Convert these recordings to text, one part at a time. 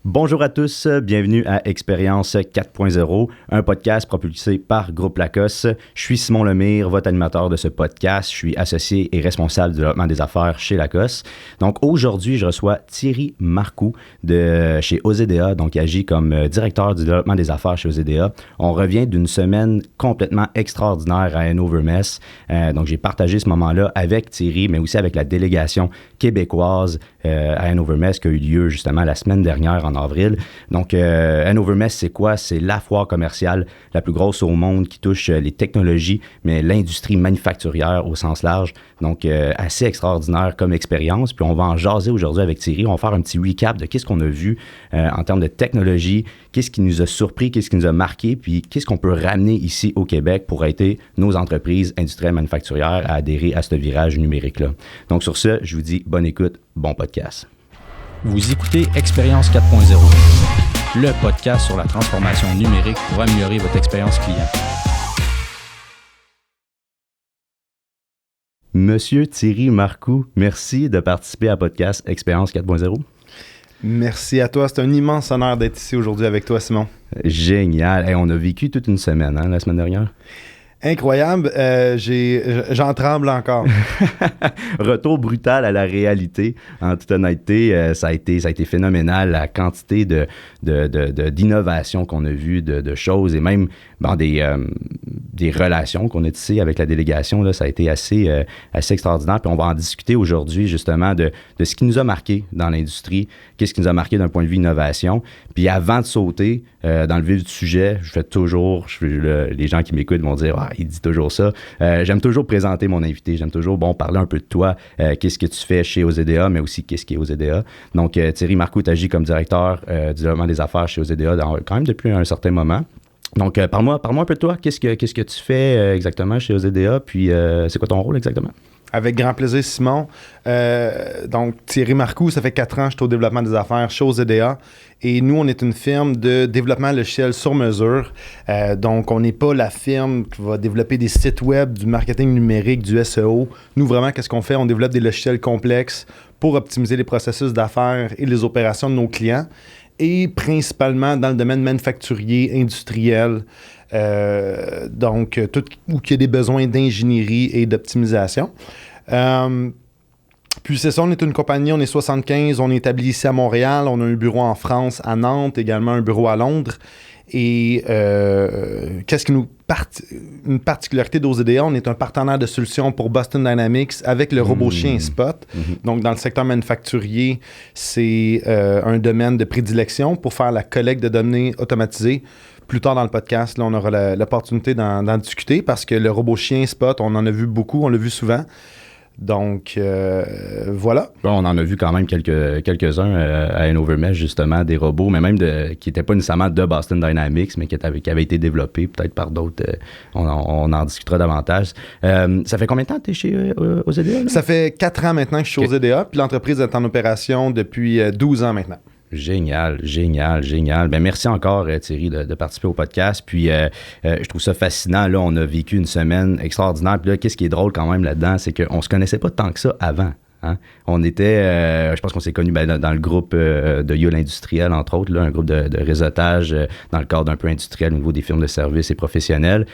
Bonjour à tous, bienvenue à Expérience 4.0, un podcast propulsé par Groupe Lacoste. Je suis Simon Lemire, votre animateur de ce podcast. Je suis associé et responsable du développement des affaires chez Lacoste. Donc aujourd'hui, je reçois Thierry Marcoux de chez OZEDA, donc il agit comme directeur du développement des affaires chez OZEDA. On revient d'une semaine complètement extraordinaire à Hanover Messe. Donc j'ai partagé ce moment-là avec Thierry, mais aussi avec la délégation québécoise à Hanover Messe qui a eu lieu justement la semaine dernière en avril. Donc, Hanover Messe, c'est quoi? C'est la foire commerciale la plus grosse au monde qui touche les technologies, mais l'industrie manufacturière au sens large. Donc, assez extraordinaire comme expérience. Puis, on va en jaser aujourd'hui avec Thierry. On va faire un petit recap de qu'est-ce qu'on a vu en termes de technologie, qu'est-ce qui nous a surpris, qu'est-ce qui nous a marqué, puis qu'est-ce qu'on peut ramener ici au Québec pour aider nos entreprises industrielles manufacturières à adhérer à ce virage numérique-là. Donc, sur ce, je vous dis bonne écoute, bon podcast. Vous écoutez Expérience 4.0, le podcast sur la transformation numérique pour améliorer votre expérience client. Monsieur Thierry Marcoux, merci de participer à podcast Expérience 4.0. Merci à toi. C'est un immense honneur d'être ici aujourd'hui avec toi, Simon. Génial. Hey, on a vécu toute une semaine, la semaine dernière. Incroyable. J'en tremble encore. Retour brutal à la réalité. En toute honnêteté, ça a été phénoménal. La quantité d'innovation qu'on a vu, de choses et même des relations qu'on a tissées avec la délégation, là, ça a été assez extraordinaire. Puis on va en discuter aujourd'hui justement de ce qui nous a marqué dans l'industrie, qu'est-ce qui nous a marqué d'un point de vue innovation. Puis avant de sauter dans le vif du sujet, les gens qui m'écoutent vont dire il dit toujours ça. J'aime toujours présenter mon invité, j'aime toujours parler un peu de toi, qu'est-ce que tu fais chez OZEDA, mais aussi qu'est-ce qui est OZEDA. Donc Thierry Marcoux agit comme directeur du développement des affaires chez OZEDA quand même depuis un certain moment. Donc parle-moi un peu de toi, qu'est-ce que tu fais exactement chez OZEDA, puis c'est quoi ton rôle exactement? Avec grand plaisir, Simon. Donc, Thierry Marcoux, ça fait 4 ans que je suis au développement des affaires chez OZEDA. Et nous, on est une firme de développement logiciel sur mesure. Donc, on n'est pas la firme qui va développer des sites web, du marketing numérique, du SEO. Nous, vraiment, qu'est-ce qu'on fait? On développe des logiciels complexes pour optimiser les processus d'affaires et les opérations de nos clients. Et principalement dans le domaine manufacturier, industriel. Donc, tout où il y a des besoins d'ingénierie et d'optimisation. Puis c'est ça, on est une compagnie, on est 75, on est établi ici à Montréal, on a un bureau en France, à Nantes, également un bureau à Londres. Et qu'est-ce qui une particularité d'OZEDA, on est un partenaire de solutions pour Boston Dynamics avec le robot chien Spot. Donc, dans le secteur manufacturier, c'est un domaine de prédilection pour faire la collecte de données automatisée. Plus tard dans le podcast, là, on aura l'opportunité d'en discuter parce que le robot chien Spot, on en a vu beaucoup, on l'a vu souvent. Donc, voilà. Bon, on en a vu quand même quelques-uns à Hanover Messe, justement, des robots, mais même qui n'étaient pas nécessairement de Boston Dynamics, mais qui avaient été développés peut-être par d'autres. On en discutera davantage. Ça fait combien de temps que tu es chez OZEDA? Ça fait 4 ans maintenant que je suis chez OZEDA, puis l'entreprise est en opération depuis 12 ans maintenant. Génial. Ben merci encore, Thierry, de participer au podcast. Puis, je trouve ça fascinant. Là, on a vécu une semaine extraordinaire. Puis là, qu'est-ce qui est drôle quand même là-dedans, c'est qu'on se connaissait pas tant que ça avant. Hein? On était, je pense qu'on s'est connus dans le groupe de YOL Industriel, entre autres, là, un groupe de réseautage dans le cadre d'un peu industriel au niveau des firmes de services et professionnels.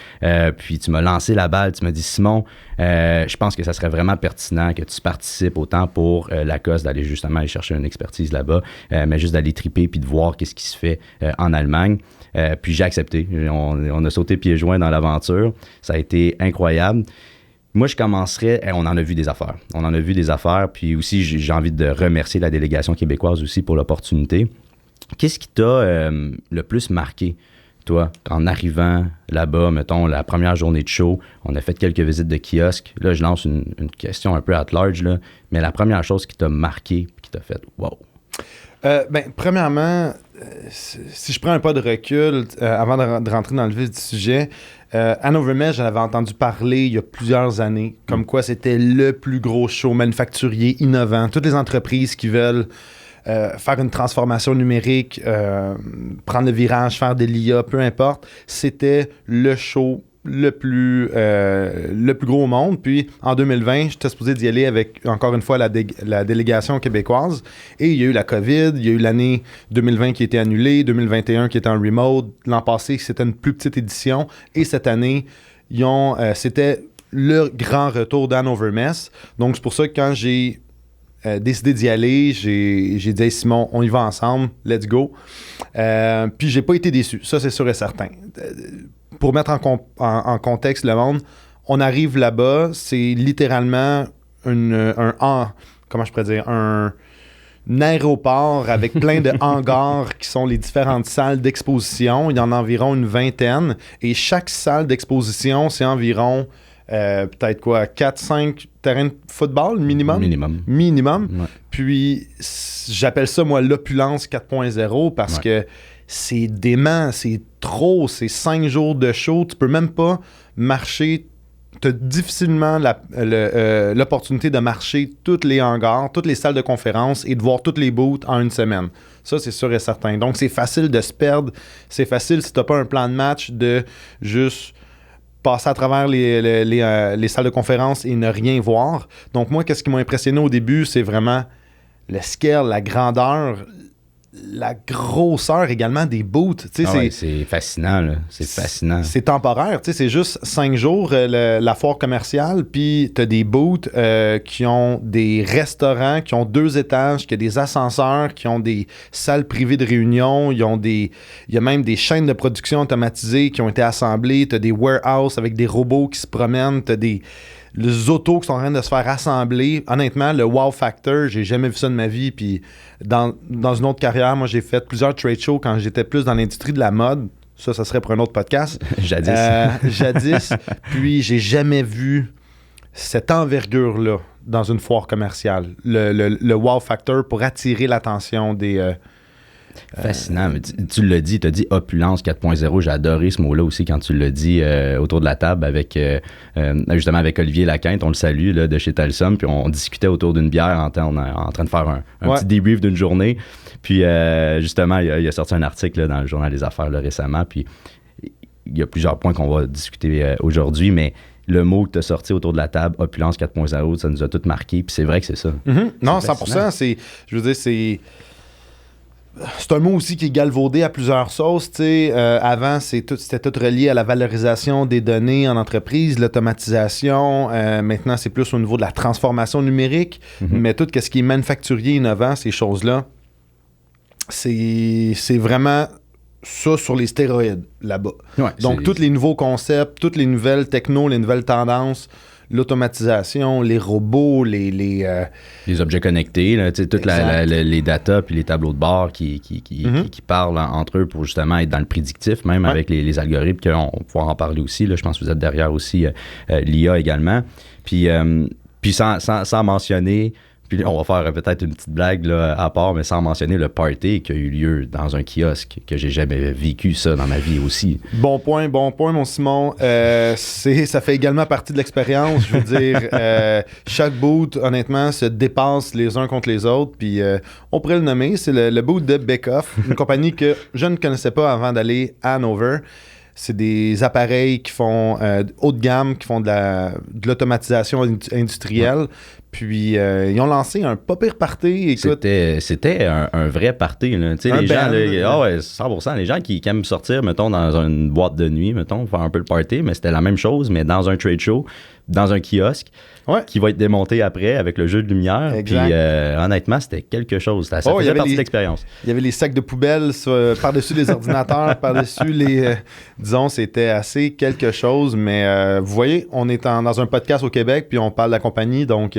Puis tu m'as lancé la balle, tu m'as dit, Simon, je pense que ça serait vraiment pertinent que tu participes autant pour Lacoste, d'aller justement aller chercher une expertise là-bas, mais juste d'aller triper puis de voir qu'est-ce qui se fait en Allemagne. Puis j'ai accepté. On a sauté pieds joints dans l'aventure. Ça a été incroyable. Moi, je commencerais, on en a vu des affaires, puis aussi j'ai envie de remercier la délégation québécoise aussi pour l'opportunité. Qu'est-ce qui t'a le plus marqué, toi, en arrivant là-bas, mettons, la première journée de show, on a fait quelques visites de kiosques. Là, je lance une question un peu at large, là, mais la première chose qui t'a marqué, qui t'a fait « wow ». Premièrement, si je prends un pas de recul avant de rentrer dans le vif du sujet, Hanover Messe, j'en avais entendu parler il y a plusieurs années, comme quoi c'était le plus gros show manufacturier innovant. Toutes les entreprises qui veulent faire une transformation numérique, prendre le virage, faire de l'IA, peu importe, c'était le show le plus gros au monde. Puis en 2020, j'étais supposé d'y aller avec, encore une fois, la délégation québécoise. Et il y a eu la COVID, il y a eu l'année 2020 qui a été annulée, 2021 qui était en remote. L'an passé, c'était une plus petite édition. Et cette année, c'était le grand retour d'Hanover Messe. Donc, c'est pour ça que quand j'ai décidé d'y aller, j'ai dit hey, Simon, on y va ensemble, let's go. Puis j'ai pas été déçu, ça c'est sûr et certain. Pour mettre en contexte le monde, on arrive là-bas, c'est littéralement comment je pourrais dire, un aéroport avec plein de hangars qui sont les différentes salles d'exposition. Il y en a environ une vingtaine et chaque salle d'exposition, c'est environ peut-être 4-5 terrains de football minimum. Ouais. Puis j'appelle ça moi l'opulence 4.0 parce que c'est dément, c'est trop, c'est 5 jours de show, tu peux même pas marcher, tu as difficilement l'opportunité de marcher tous les hangars, toutes les salles de conférence et de voir toutes les booths en une semaine. Ça, c'est sûr et certain. Donc, c'est facile de se perdre. C'est facile, si tu n'as pas un plan de match, de juste passer à travers les salles de conférence et ne rien voir. Donc, moi, qu'est-ce qui m'a impressionné au début, c'est vraiment le scale, la grandeur, la grosseur également des booths. C'est fascinant, là. C'est fascinant. C'est temporaire, c'est juste 5 jours la foire commerciale, puis tu as des booths qui ont des restaurants, qui ont 2 étages, qui ont des ascenseurs, qui ont des salles privées de réunion, il y a même des chaînes de production automatisées qui ont été assemblées, tu as des warehouses avec des robots qui se promènent, tu as les autos qui sont en train de se faire assembler. Honnêtement, le wow factor, j'ai jamais vu ça de ma vie. Puis dans une autre carrière, moi, j'ai fait plusieurs trade shows quand j'étais plus dans l'industrie de la mode. Ça serait pour un autre podcast. Jadis. Puis j'ai jamais vu cette envergure-là dans une foire commerciale. Le wow factor pour attirer l'attention des... Fascinant. Tu l'as dit, tu as dit opulence 4.0. J'ai adoré ce mot-là aussi quand tu l'as dit autour de la table avec justement avec Olivier Laquinte, on le salue là, de chez Talsum, puis on discutait autour d'une bière en train de faire un petit débrief d'une journée. Puis justement, il a sorti un article là, dans le Journal des Affaires là, récemment, puis il y a plusieurs points qu'on va discuter aujourd'hui, mais le mot que tu as sorti autour de la table, opulence 4.0, ça nous a tous marqué, puis c'est vrai que c'est ça. Mm-hmm. Non, 100%, je veux dire, c'est un mot aussi qui est galvaudé à plusieurs sauces. Avant, c'était tout relié à la valorisation des données en entreprise, l'automatisation. Maintenant, c'est plus au niveau de la transformation numérique. Mm-hmm. Mais tout ce qui est manufacturier, innovant, ces choses-là, c'est vraiment ça sur les stéroïdes là-bas. Ouais, donc, tous les nouveaux concepts, toutes les nouvelles technos, les nouvelles tendances, l'automatisation, les robots, les objets connectés, là, toutes les data puis les tableaux de bord qui parlent entre eux pour justement être dans le prédictif, même avec les algorithmes, qu'on va pouvoir en parler aussi. Là, je pense que vous êtes derrière aussi l'IA également. Puis sans mentionner, puis on va faire peut-être une petite blague là, à part, mais sans mentionner le party qui a eu lieu dans un kiosque, que j'ai jamais vécu ça dans ma vie aussi. Bon point, mon Simon. Ça fait également partie de l'expérience. Je veux dire, chaque booth, honnêtement, se dépasse les uns contre les autres. Puis on pourrait le nommer, c'est le booth de Beckhoff, une compagnie que je ne connaissais pas avant d'aller à Hanover. C'est des appareils qui font haut de gamme, qui font de l'automatisation industrielle. Ouais. Puis, ils ont lancé un pas pire party. Écoute, c'était un vrai party. Là. Tu sais, les gens, là, 100%. Les gens qui aiment sortir, mettons, dans une boîte de nuit, mettons, faire un peu le party, mais c'était la même chose, mais dans un trade show, dans un kiosque, qui va être démonté après avec le jeu de lumière. Exact. Puis, honnêtement, c'était quelque chose. Ça faisait partie de l'expérience. Il y avait les sacs de poubelle par-dessus les ordinateurs, par-dessus les... disons, c'était assez quelque chose. Mais vous voyez, on est dans un podcast au Québec, puis on parle de la compagnie, donc...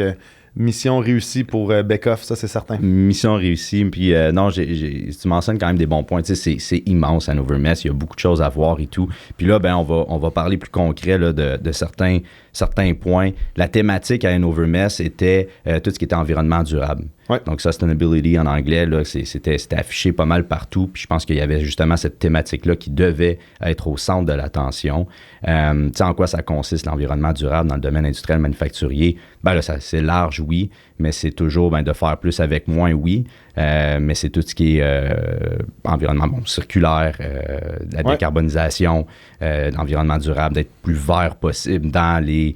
mission réussie pour Beckhoff, ça c'est certain. Mission réussie, puis non, tu mentionnes quand même des bons points, tu sais, c'est immense Hanover Messe, il y a beaucoup de choses à voir et tout. Puis là, ben on va parler plus concret là, de certains points. La thématique à Hanover Messe était tout ce qui était environnement durable. Ouais. Donc sustainability en anglais, là, c'était affiché pas mal partout, puis je pense qu'il y avait justement cette thématique-là qui devait être au centre de l'attention. Tu sais, en quoi ça consiste l'environnement durable dans le domaine industriel manufacturier? Ben là, c'est large, oui, mais c'est toujours de faire plus avec moins, oui. mais c'est tout ce qui est environnement circulaire, la décarbonisation, l'environnement durable, d'être plus vert possible dans les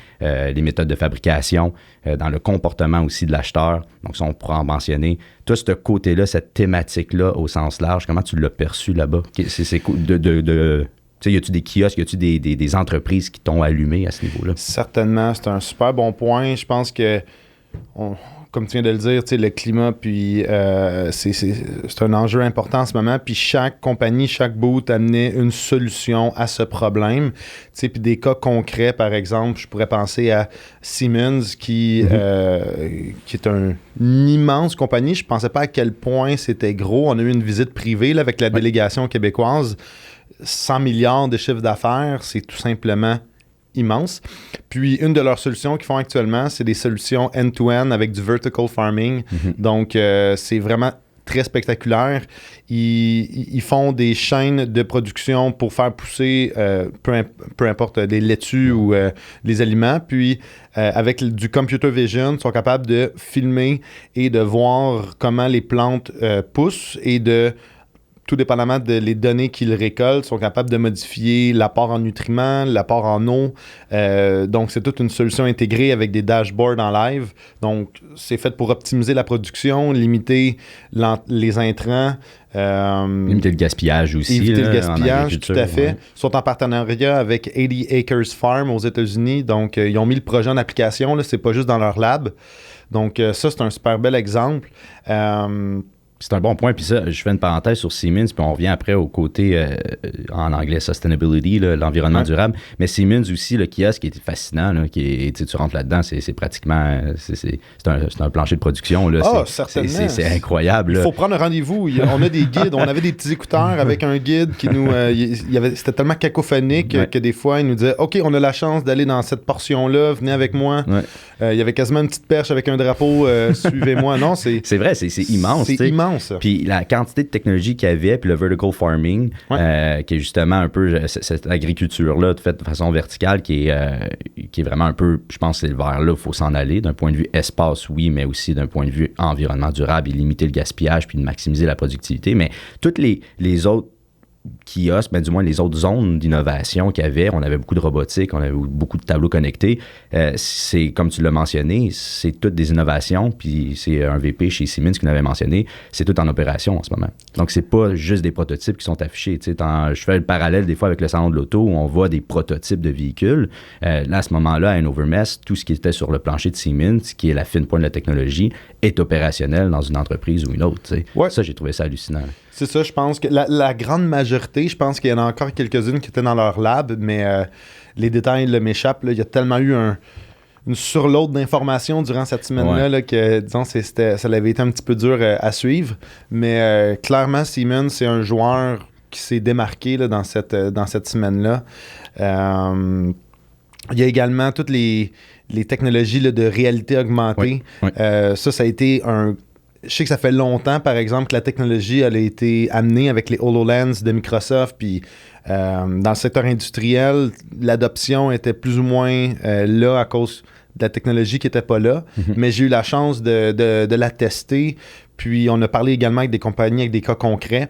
méthodes de fabrication, dans le comportement aussi de l'acheteur. Donc, ça, on pourra en mentionner. Toi, ce côté-là, cette thématique-là au sens large, comment tu l'as perçu là-bas? Y a-tu des kiosques, y a-tu des entreprises qui t'ont allumé à ce niveau-là? Certainement, c'est un super bon point. Je pense que, comme tu viens de le dire, le climat, puis c'est un enjeu important en ce moment. Puis chaque compagnie, chaque boot amenait une solution à ce problème. Puis des cas concrets, par exemple, je pourrais penser à Siemens, qui est une immense compagnie. Je ne pensais pas à quel point c'était gros. On a eu une visite privée là, avec la délégation québécoise. 100 milliards de chiffre d'affaires, c'est tout simplement immense. Puis, une de leurs solutions qu'ils font actuellement, c'est des solutions end-to-end avec du vertical farming. Donc, c'est vraiment très spectaculaire. Ils font des chaînes de production pour faire pousser, peu importe, des laitues ou les aliments. Puis, avec du computer vision, ils sont capables de filmer et de voir comment les plantes poussent et tout dépendamment des données qu'ils récoltent, sont capables de modifier l'apport en nutriments, l'apport en eau. Donc, c'est toute une solution intégrée avec des dashboards en live. Donc, c'est fait pour optimiser la production, limiter les intrants. Limiter le gaspillage aussi. Éviter le gaspillage, tout à fait. Ils sont en partenariat avec 80 Acres Farm aux États-Unis. Donc, ils ont mis le projet en application. Là, c'est pas juste dans leur lab. Donc, ça, c'est un super bel exemple. C'est un bon point. Puis ça, je fais une parenthèse sur Siemens, puis on revient après au côté, en anglais, sustainability, l'environnement durable. Mais Siemens aussi, le kiosque qui est fascinant, là, tu rentres là-dedans, c'est pratiquement, c'est un plancher de production. Là, certainement. C'est incroyable. Là. Il faut prendre un rendez-vous. On a des guides. On avait des petits écouteurs avec un guide qui nous... c'était tellement cacophonique que des fois, il nous disait « OK, on a la chance d'aller dans cette portion-là. Venez avec moi. Il y avait quasiment une petite perche avec un drapeau. Suivez-moi. » Non, c'est vrai, c'est immense. C'est immense. Puis la quantité de technologie qu'il y avait, puis le vertical farming, qui est justement un peu cette agriculture-là faite de façon verticale, qui est vraiment un peu, je pense, c'est le vers-là, il faut s'en aller. D'un point de vue espace, oui, mais aussi d'un point de vue environnement durable et limiter le gaspillage, puis de maximiser la productivité. Mais toutes les autres kiosques, du moins les autres zones d'innovation qu'il y avait, on avait beaucoup de robotique, on avait beaucoup de tableaux connectés. C'est, comme tu l'as mentionné, c'est toutes des innovations, puis c'est un VP chez Siemens qui l'avait mentionné, c'est tout en opération en ce moment. Donc, c'est pas juste des prototypes qui sont affichés. Je fais le parallèle des fois avec le salon de l'auto où on voit des prototypes de véhicules. Là, à ce moment-là, à Hannover-Messe, tout ce qui était sur le plancher de Siemens, qui est la fine pointe de la technologie, est opérationnel dans une entreprise ou une autre. Ça, j'ai trouvé ça hallucinant. C'est ça, je pense que la grande majorité, je pense qu'il y en a encore quelques-unes qui étaient dans leur lab, mais les détails m'échappent. Il y a tellement eu une surload d'informations durant cette semaine-là là, que, disons, ça avait été un petit peu dur à suivre. Mais clairement, Siemens, c'est un joueur qui s'est démarqué là, dans cette semaine-là. Il y a également toutes les technologies là, de réalité augmentée. Ça a été Je sais que ça fait longtemps, par exemple, que la technologie elle a été amenée avec les HoloLens de Microsoft, puis dans le secteur industriel, l'adoption était plus ou moins là à cause de la technologie qui n'était pas là, mais j'ai eu la chance de la tester, puis on a parlé également avec des compagnies, avec des cas concrets.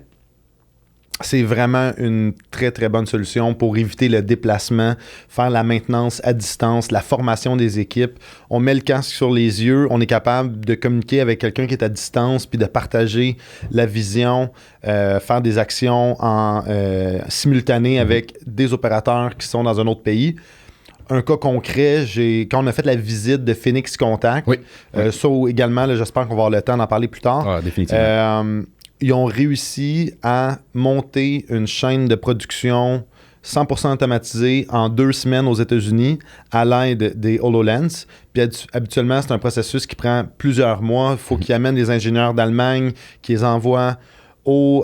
C'est vraiment une très, très bonne solution pour éviter le déplacement, faire la maintenance à distance, la formation des équipes. On met le casque sur les yeux, on est capable de communiquer avec quelqu'un qui est à distance puis de partager la vision, faire des actions en simultané avec des opérateurs qui sont dans un autre pays. Un cas concret, quand on a fait la visite de Phoenix Contact, ça également, là, j'espère qu'on va avoir le temps d'en parler plus tard. Ah, définitivement. Ils ont réussi à monter une chaîne de production 100% automatisée en 2 semaines aux États-Unis à l'aide des HoloLens. Puis habituellement, c'est un processus qui prend plusieurs mois. Il faut qu'ils amènent des ingénieurs d'Allemagne, qu'ils les envoient aux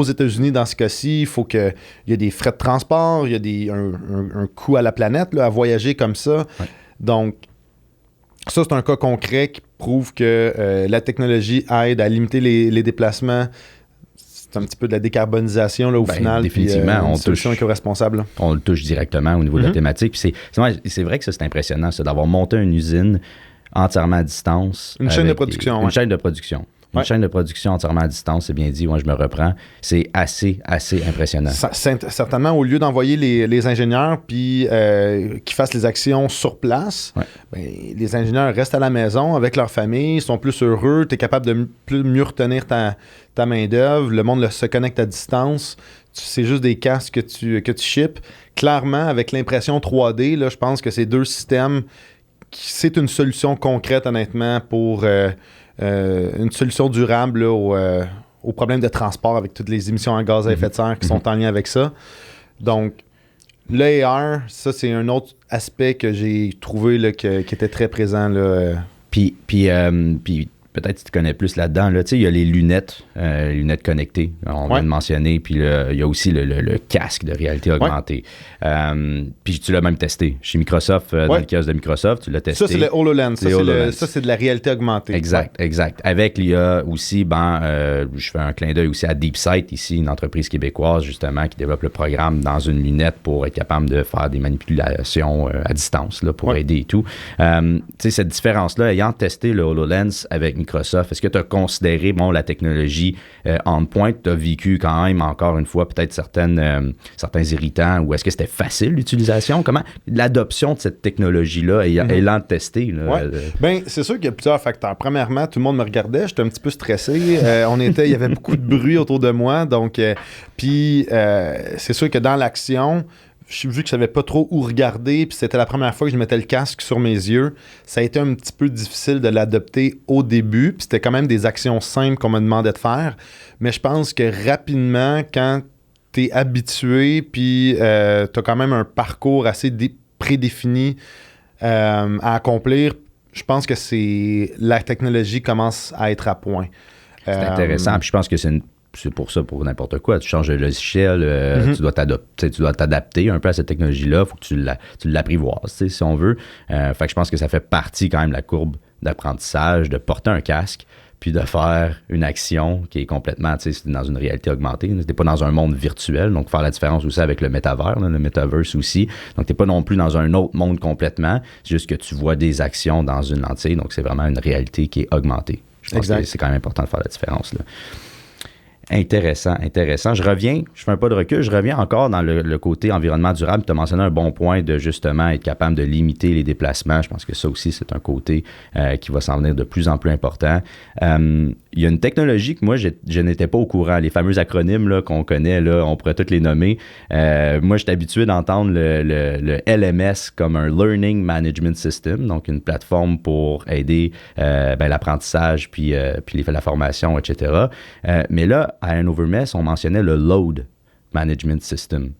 États-Unis dans ce cas-ci. Il faut qu'il y ait des frais de transport, il y a un coût à la planète là, à voyager comme ça. Donc, ça, c'est un cas concret qui prouve que la technologie aide à limiter les déplacements. C'est un petit peu de la décarbonisation là, au final. Définitivement. Une solution éco-responsable. On le touche directement au niveau de la thématique. Puis c'est vrai que ça, c'est impressionnant, ça, d'avoir monté une usine entièrement à distance. Une chaîne de production. Une chaîne de production. Une chaîne de production entièrement à distance, c'est bien dit, moi je me reprends. C'est assez impressionnant. Certainement, au lieu d'envoyer les ingénieurs puis qui fassent les actions sur place, les ingénieurs restent à la maison avec leur famille, sont plus heureux, tu es capable de mieux retenir ta main-d'œuvre, le monde se connecte à distance. C'est juste des casques que tu ships. Clairement, avec l'impression 3D, là, je pense que ces deux systèmes, c'est une solution concrète, honnêtement, pour une solution durable là, au problème de transport avec toutes les émissions en gaz à effet de serre qui sont en lien avec ça. Donc, le AR, ça, c'est un autre aspect que j'ai trouvé là, qui était très présent. Là. Puis peut-être que tu connais plus là-dedans. Là, il y a les lunettes connectées, on vient de mentionner. Puis il y a aussi le casque de réalité augmentée. Puis tu l'as même testé chez Microsoft, dans le kiosque de Microsoft. Tu l'as testé. Ça, c'est le HoloLens. Ça, c'est de la réalité augmentée. Exact. Avec l'IA aussi, je fais un clin d'œil aussi à DeepSight, ici, une entreprise québécoise, justement, qui développe le programme dans une lunette pour être capable de faire des manipulations à distance là, pour aider et tout. Cette différence-là, ayant testé le HoloLens avec Microsoft, est-ce que tu as considéré la technologie on point, tu as vécu quand même, encore une fois, peut-être certains irritants, ou est-ce que c'était facile l'utilisation? Comment l'adoption de cette technologie-là ayant testé? C'est sûr qu'il y a plusieurs facteurs. Premièrement, tout le monde me regardait, j'étais un petit peu stressé. Il y avait beaucoup de bruit autour de moi, donc c'est sûr que dans l'action, vu que je savais pas trop où regarder, puis c'était la première fois que je mettais le casque sur mes yeux, ça a été un petit peu difficile de l'adopter au début, puis c'était quand même des actions simples qu'on me demandait de faire, mais je pense que rapidement, quand tu es habitué, puis tu as quand même un parcours assez prédéfini à accomplir, je pense que la technologie commence à être à point. C'est intéressant, puis je pense que c'est pour ça, pour n'importe quoi. Tu changes de logiciel, tu dois t'adapter un peu à cette technologie-là. Il faut que tu l'apprivoises, si on veut. Fait que je pense que ça fait partie quand même de la courbe d'apprentissage, de porter un casque, puis de faire une action qui est complètement, dans une réalité augmentée. Tu n'es pas dans un monde virtuel, donc faire la différence aussi avec le métavers, le metaverse aussi. Donc, tu n'es pas non plus dans un autre monde complètement. C'est juste que tu vois des actions dans une lentille. Donc, c'est vraiment une réalité qui est augmentée. Je pense que c'est quand même important de faire la différence, là. Intéressant. Je fais un pas de recul, je reviens encore dans le côté environnement durable. Tu as mentionné un bon point de justement être capable de limiter les déplacements. Je pense que ça aussi, c'est un côté qui va s'en venir de plus en plus important. Il y a une technologie que moi, je n'étais pas au courant. Les fameux acronymes là, qu'on connaît, là, on pourrait tous les nommer. Moi, je suis habitué d'entendre le LMS comme un Learning Management System, donc une plateforme pour aider l'apprentissage puis la formation, etc. Mais là, à Hanover Mess, on mentionnait le Load Management System.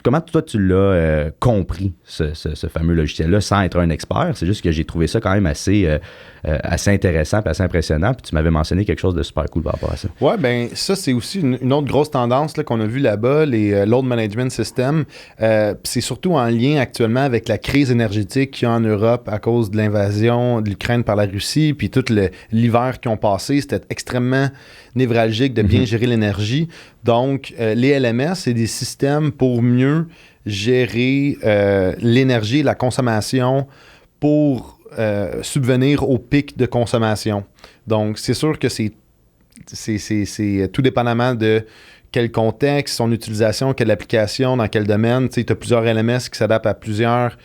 Comment toi, tu l'as compris, ce fameux logiciel-là, sans être un expert? C'est juste que j'ai trouvé ça quand même assez intéressant et assez impressionnant. Puis tu m'avais mentionné quelque chose de super cool par rapport à ça. Oui, bien, ça, c'est aussi une autre grosse tendance là, qu'on a vue là-bas, les Load Management System. C'est surtout en lien actuellement avec la crise énergétique qu'il y a en Europe à cause de l'invasion de l'Ukraine par la Russie, puis tout l'hiver qu'ils ont passé. C'était extrêmement névralgique de bien gérer l'énergie. Donc, les LMS, c'est des systèmes pour mieux gérer l'énergie, la consommation pour subvenir au pic de consommation. Donc, c'est sûr que c'est tout dépendamment de quel contexte, son utilisation, quelle application, dans quel domaine. Tu as plusieurs LMS qui s'adaptent à plusieurs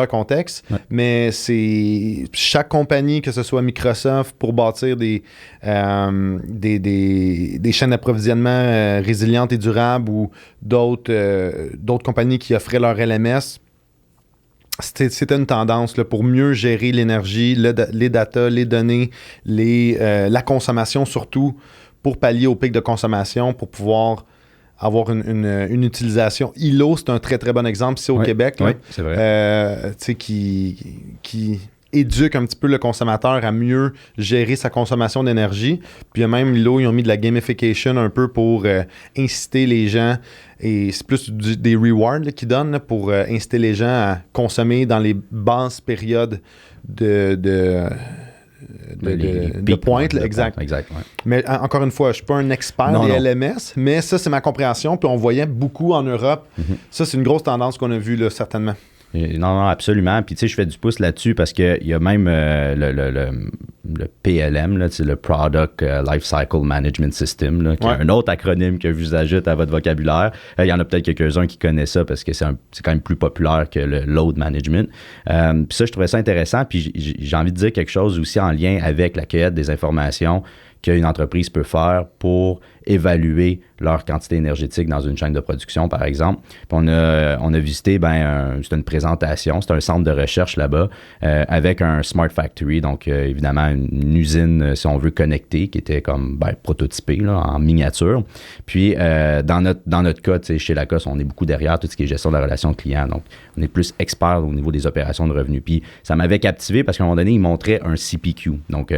contextes, mais c'est chaque compagnie, que ce soit Microsoft, pour bâtir des chaînes d'approvisionnement résilientes et durables, ou d'autres compagnies qui offraient leur LMS, c'était une tendance là, pour mieux gérer l'énergie, les data, les données, la consommation surtout, pour pallier au pic de consommation, pour pouvoir avoir une utilisation. ILO, c'est un très, très bon exemple ici au Québec. Là, c'est vrai. Qui éduque un petit peu le consommateur à mieux gérer sa consommation d'énergie. Puis même ILO, ils ont mis de la gamification un peu pour inciter les gens, et c'est plus des rewards là, qu'ils donnent là, pour inciter les gens à consommer dans les basses périodes de pointe, exact. Mais encore une fois, je ne suis pas un expert des LMS, mais ça, c'est ma compréhension. Puis on voyait beaucoup en Europe. Ça, c'est une grosse tendance qu'on a vue, là, certainement. Non, absolument. Puis, tu sais, je fais du pouce là-dessus parce qu'il y a même le PLM, là, le Product Lifecycle Management System, là, qui est un autre acronyme que je vous ajoute à votre vocabulaire. Il y en a peut-être quelques-uns qui connaissent ça parce que c'est quand même plus populaire que le Load Management. Puis ça, je trouvais ça intéressant. Puis j'ai envie de dire quelque chose aussi en lien avec la cueillette des informations qu'une entreprise peut faire pour évaluer leur quantité énergétique dans une chaîne de production, par exemple. Puis on a visité, c'était une présentation, c'est un centre de recherche là-bas avec un Smart Factory, donc évidemment une usine, si on veut, connectée, qui était comme prototypée là, en miniature. Puis dans notre cas, chez Lacoste, on est beaucoup derrière tout ce qui est gestion de la relation client, donc on est plus expert au niveau des opérations de revenus. Puis ça m'avait captivé parce qu'à un moment donné, il montrait un CPQ, donc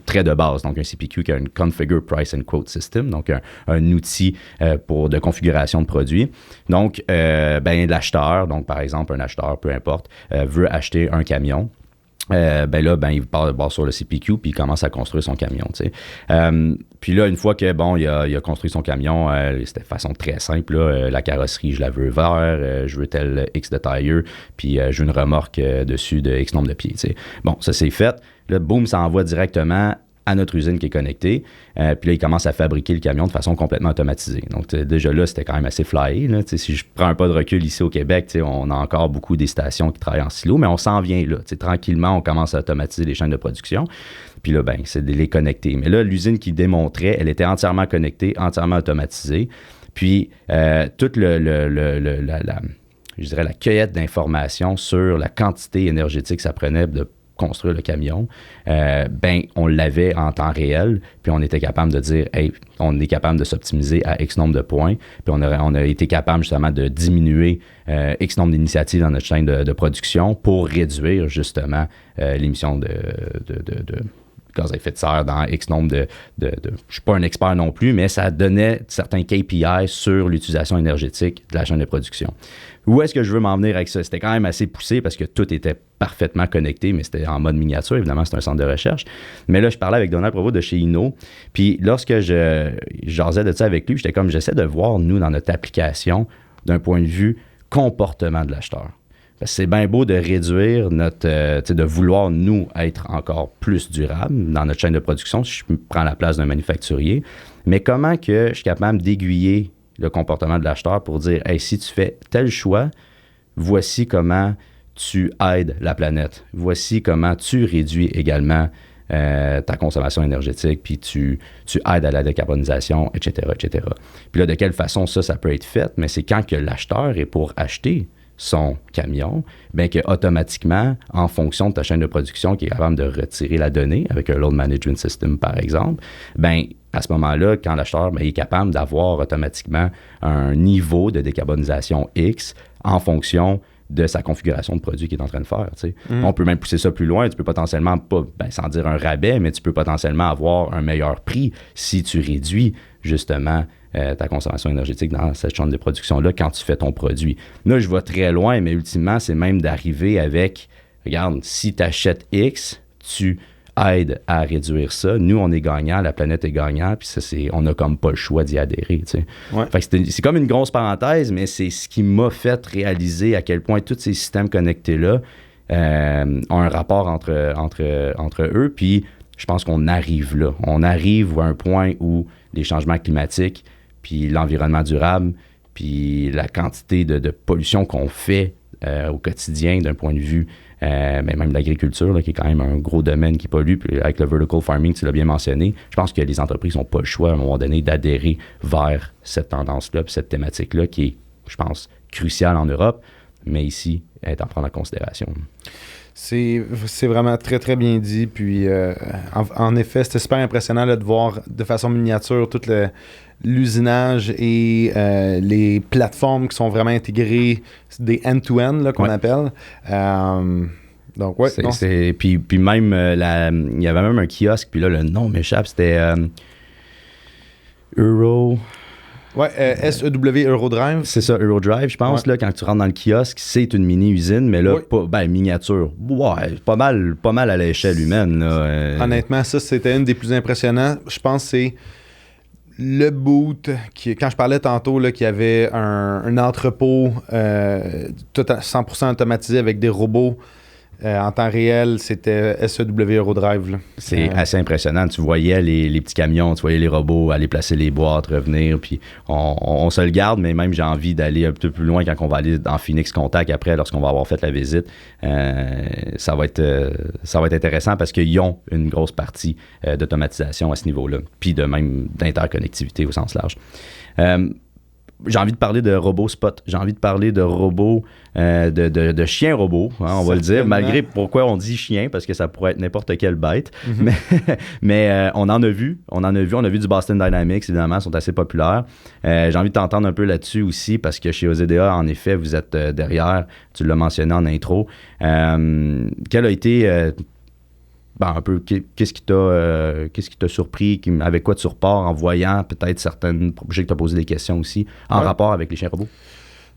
très de base, donc un CPQ qui a une Configure Price and Quote System, donc un outil de configuration de produits. Donc, l'acheteur, donc par exemple un acheteur, peu importe, veut acheter un camion. Il part sur le CPQ puis il commence à construire son camion. Puis là, une fois que il a construit son camion, c'était de façon très simple. Là, la carrosserie, je la veux vert, je veux tel X de tailleur, puis je veux une remorque dessus de X nombre de pieds. T'sais. Bon, ça c'est fait. Là, boum, ça envoie directement à notre usine qui est connectée. Puis là, ils commencent à fabriquer le camion de façon complètement automatisée. Donc, déjà là, c'était quand même assez flyé. Là. Si je prends un pas de recul ici au Québec, on a encore beaucoup des stations qui travaillent en silo, mais on s'en vient là. Tranquillement, on commence à automatiser les chaînes de production. Puis là, c'est de les connecter. Mais là, l'usine qui démontrait, elle était entièrement connectée, entièrement automatisée. Puis, toute la cueillette d'informations sur la quantité énergétique que ça prenait de construire le camion, on l'avait en temps réel, puis on était capable de dire, hey, on est capable de s'optimiser à X nombre de points, puis on a été capable justement de diminuer X nombre d'initiatives dans notre chaîne de production pour réduire justement l'émission de gaz à effet de serre dans X nombre de je ne suis pas un expert non plus, mais ça donnait certains KPI sur l'utilisation énergétique de la chaîne de production. Où est-ce que je veux m'en venir avec ça? C'était quand même assez poussé parce que tout était parfaitement connecté, mais c'était en mode miniature. Évidemment, c'est un centre de recherche. Mais là, je parlais avec Donald Provost de chez Inno. Puis lorsque je jasais de ça avec lui, j'essaie de voir, nous, dans notre application, d'un point de vue comportement de l'acheteur. Parce que c'est bien beau de réduire de vouloir, nous, être encore plus durable dans notre chaîne de production, si je prends la place d'un manufacturier. Mais comment que je suis capable d'aiguiller le comportement de l'acheteur pour dire, hey, si tu fais tel choix, voici comment tu aides la planète. Voici comment tu réduis également ta consommation énergétique, puis tu aides à la décarbonisation, etc., etc. Puis là, de quelle façon ça peut être fait? Mais c'est quand que l'acheteur est pour acheter son camion, que automatiquement, en fonction de ta chaîne de production qui est capable de retirer la donnée avec un load management system, par exemple, à ce moment-là, quand l'acheteur est capable d'avoir automatiquement un niveau de décarbonisation X en fonction de sa configuration de produit qu'il est en train de faire. On peut même pousser ça plus loin. Tu peux potentiellement, pas, sans dire un rabais, mais tu peux potentiellement avoir un meilleur prix si tu réduis justement ta consommation énergétique dans cette chaîne de production-là quand tu fais ton produit. Là, je vais très loin, mais ultimement, c'est même d'arriver avec, regarde, si tu achètes X, tu aides à réduire ça. Nous, on est gagnant, la planète est gagnante, puis ça, on n'a comme pas le choix d'y adhérer. Ouais. Fait que c'est comme une grosse parenthèse, mais c'est ce qui m'a fait réaliser à quel point tous ces systèmes connectés-là ont un rapport entre eux, puis je pense qu'on arrive là. On arrive à un point où les changements climatiques, puis l'environnement durable, puis la quantité de pollution qu'on fait au quotidien d'un point de vue, même l'agriculture, là, qui est quand même un gros domaine qui pollue, puis avec le vertical farming, tu l'as bien mentionné, je pense que les entreprises n'ont pas le choix à un moment donné d'adhérer vers cette tendance-là, puis cette thématique-là qui est, je pense, cruciale en Europe, mais ici, est à prendre en considération. C'est vraiment très, très bien dit. Puis, en effet, c'était super impressionnant là, de voir de façon miniature tout l'usinage et les plateformes qui sont vraiment intégrées, des end-to-end là, qu'on appelle. Donc, ouais. Puis même, il y avait même un kiosque, puis là, le nom m'échappe, c'était Euro... Ouais, SEW Eurodrive. C'est ça, Eurodrive, je pense. Là, quand tu rentres dans le kiosque, c'est une mini-usine, mais là, miniature. Ouais, pas mal à l'échelle humaine. Là. Honnêtement, ça, c'était une des plus impressionnantes. Je pense que c'est le boot, quand je parlais tantôt qu'il y avait un entrepôt 100% automatisé avec des robots en temps réel, c'était SEW Eurodrive. Là. C'est assez impressionnant. Tu voyais les petits camions, tu voyais les robots aller placer les boîtes, revenir, puis on se le garde, mais même j'ai envie d'aller un peu plus loin quand on va aller dans Phoenix Contact après, lorsqu'on va avoir fait la visite. Ça va être intéressant parce qu'ils ont une grosse partie d'automatisation à ce niveau-là, puis même d'interconnectivité au sens large. J'ai envie de parler de robots spot. J'ai envie de parler de robots, de chiens robots, hein, on va le dire, malgré pourquoi on dit chien, parce que ça pourrait être n'importe quelle bête. Mm-hmm. Mais on en a vu. On a vu du Boston Dynamics, évidemment, sont assez populaires. J'ai envie de t'entendre un peu là-dessus aussi, parce que chez OZDA, en effet, vous êtes derrière, tu l'as mentionné en intro. Quel a été... un peu, qu'est-ce qui t'a surpris, avec quoi tu repars en voyant peut-être certaines... Je sais que tu as posé des questions aussi, en rapport avec les chiens robots.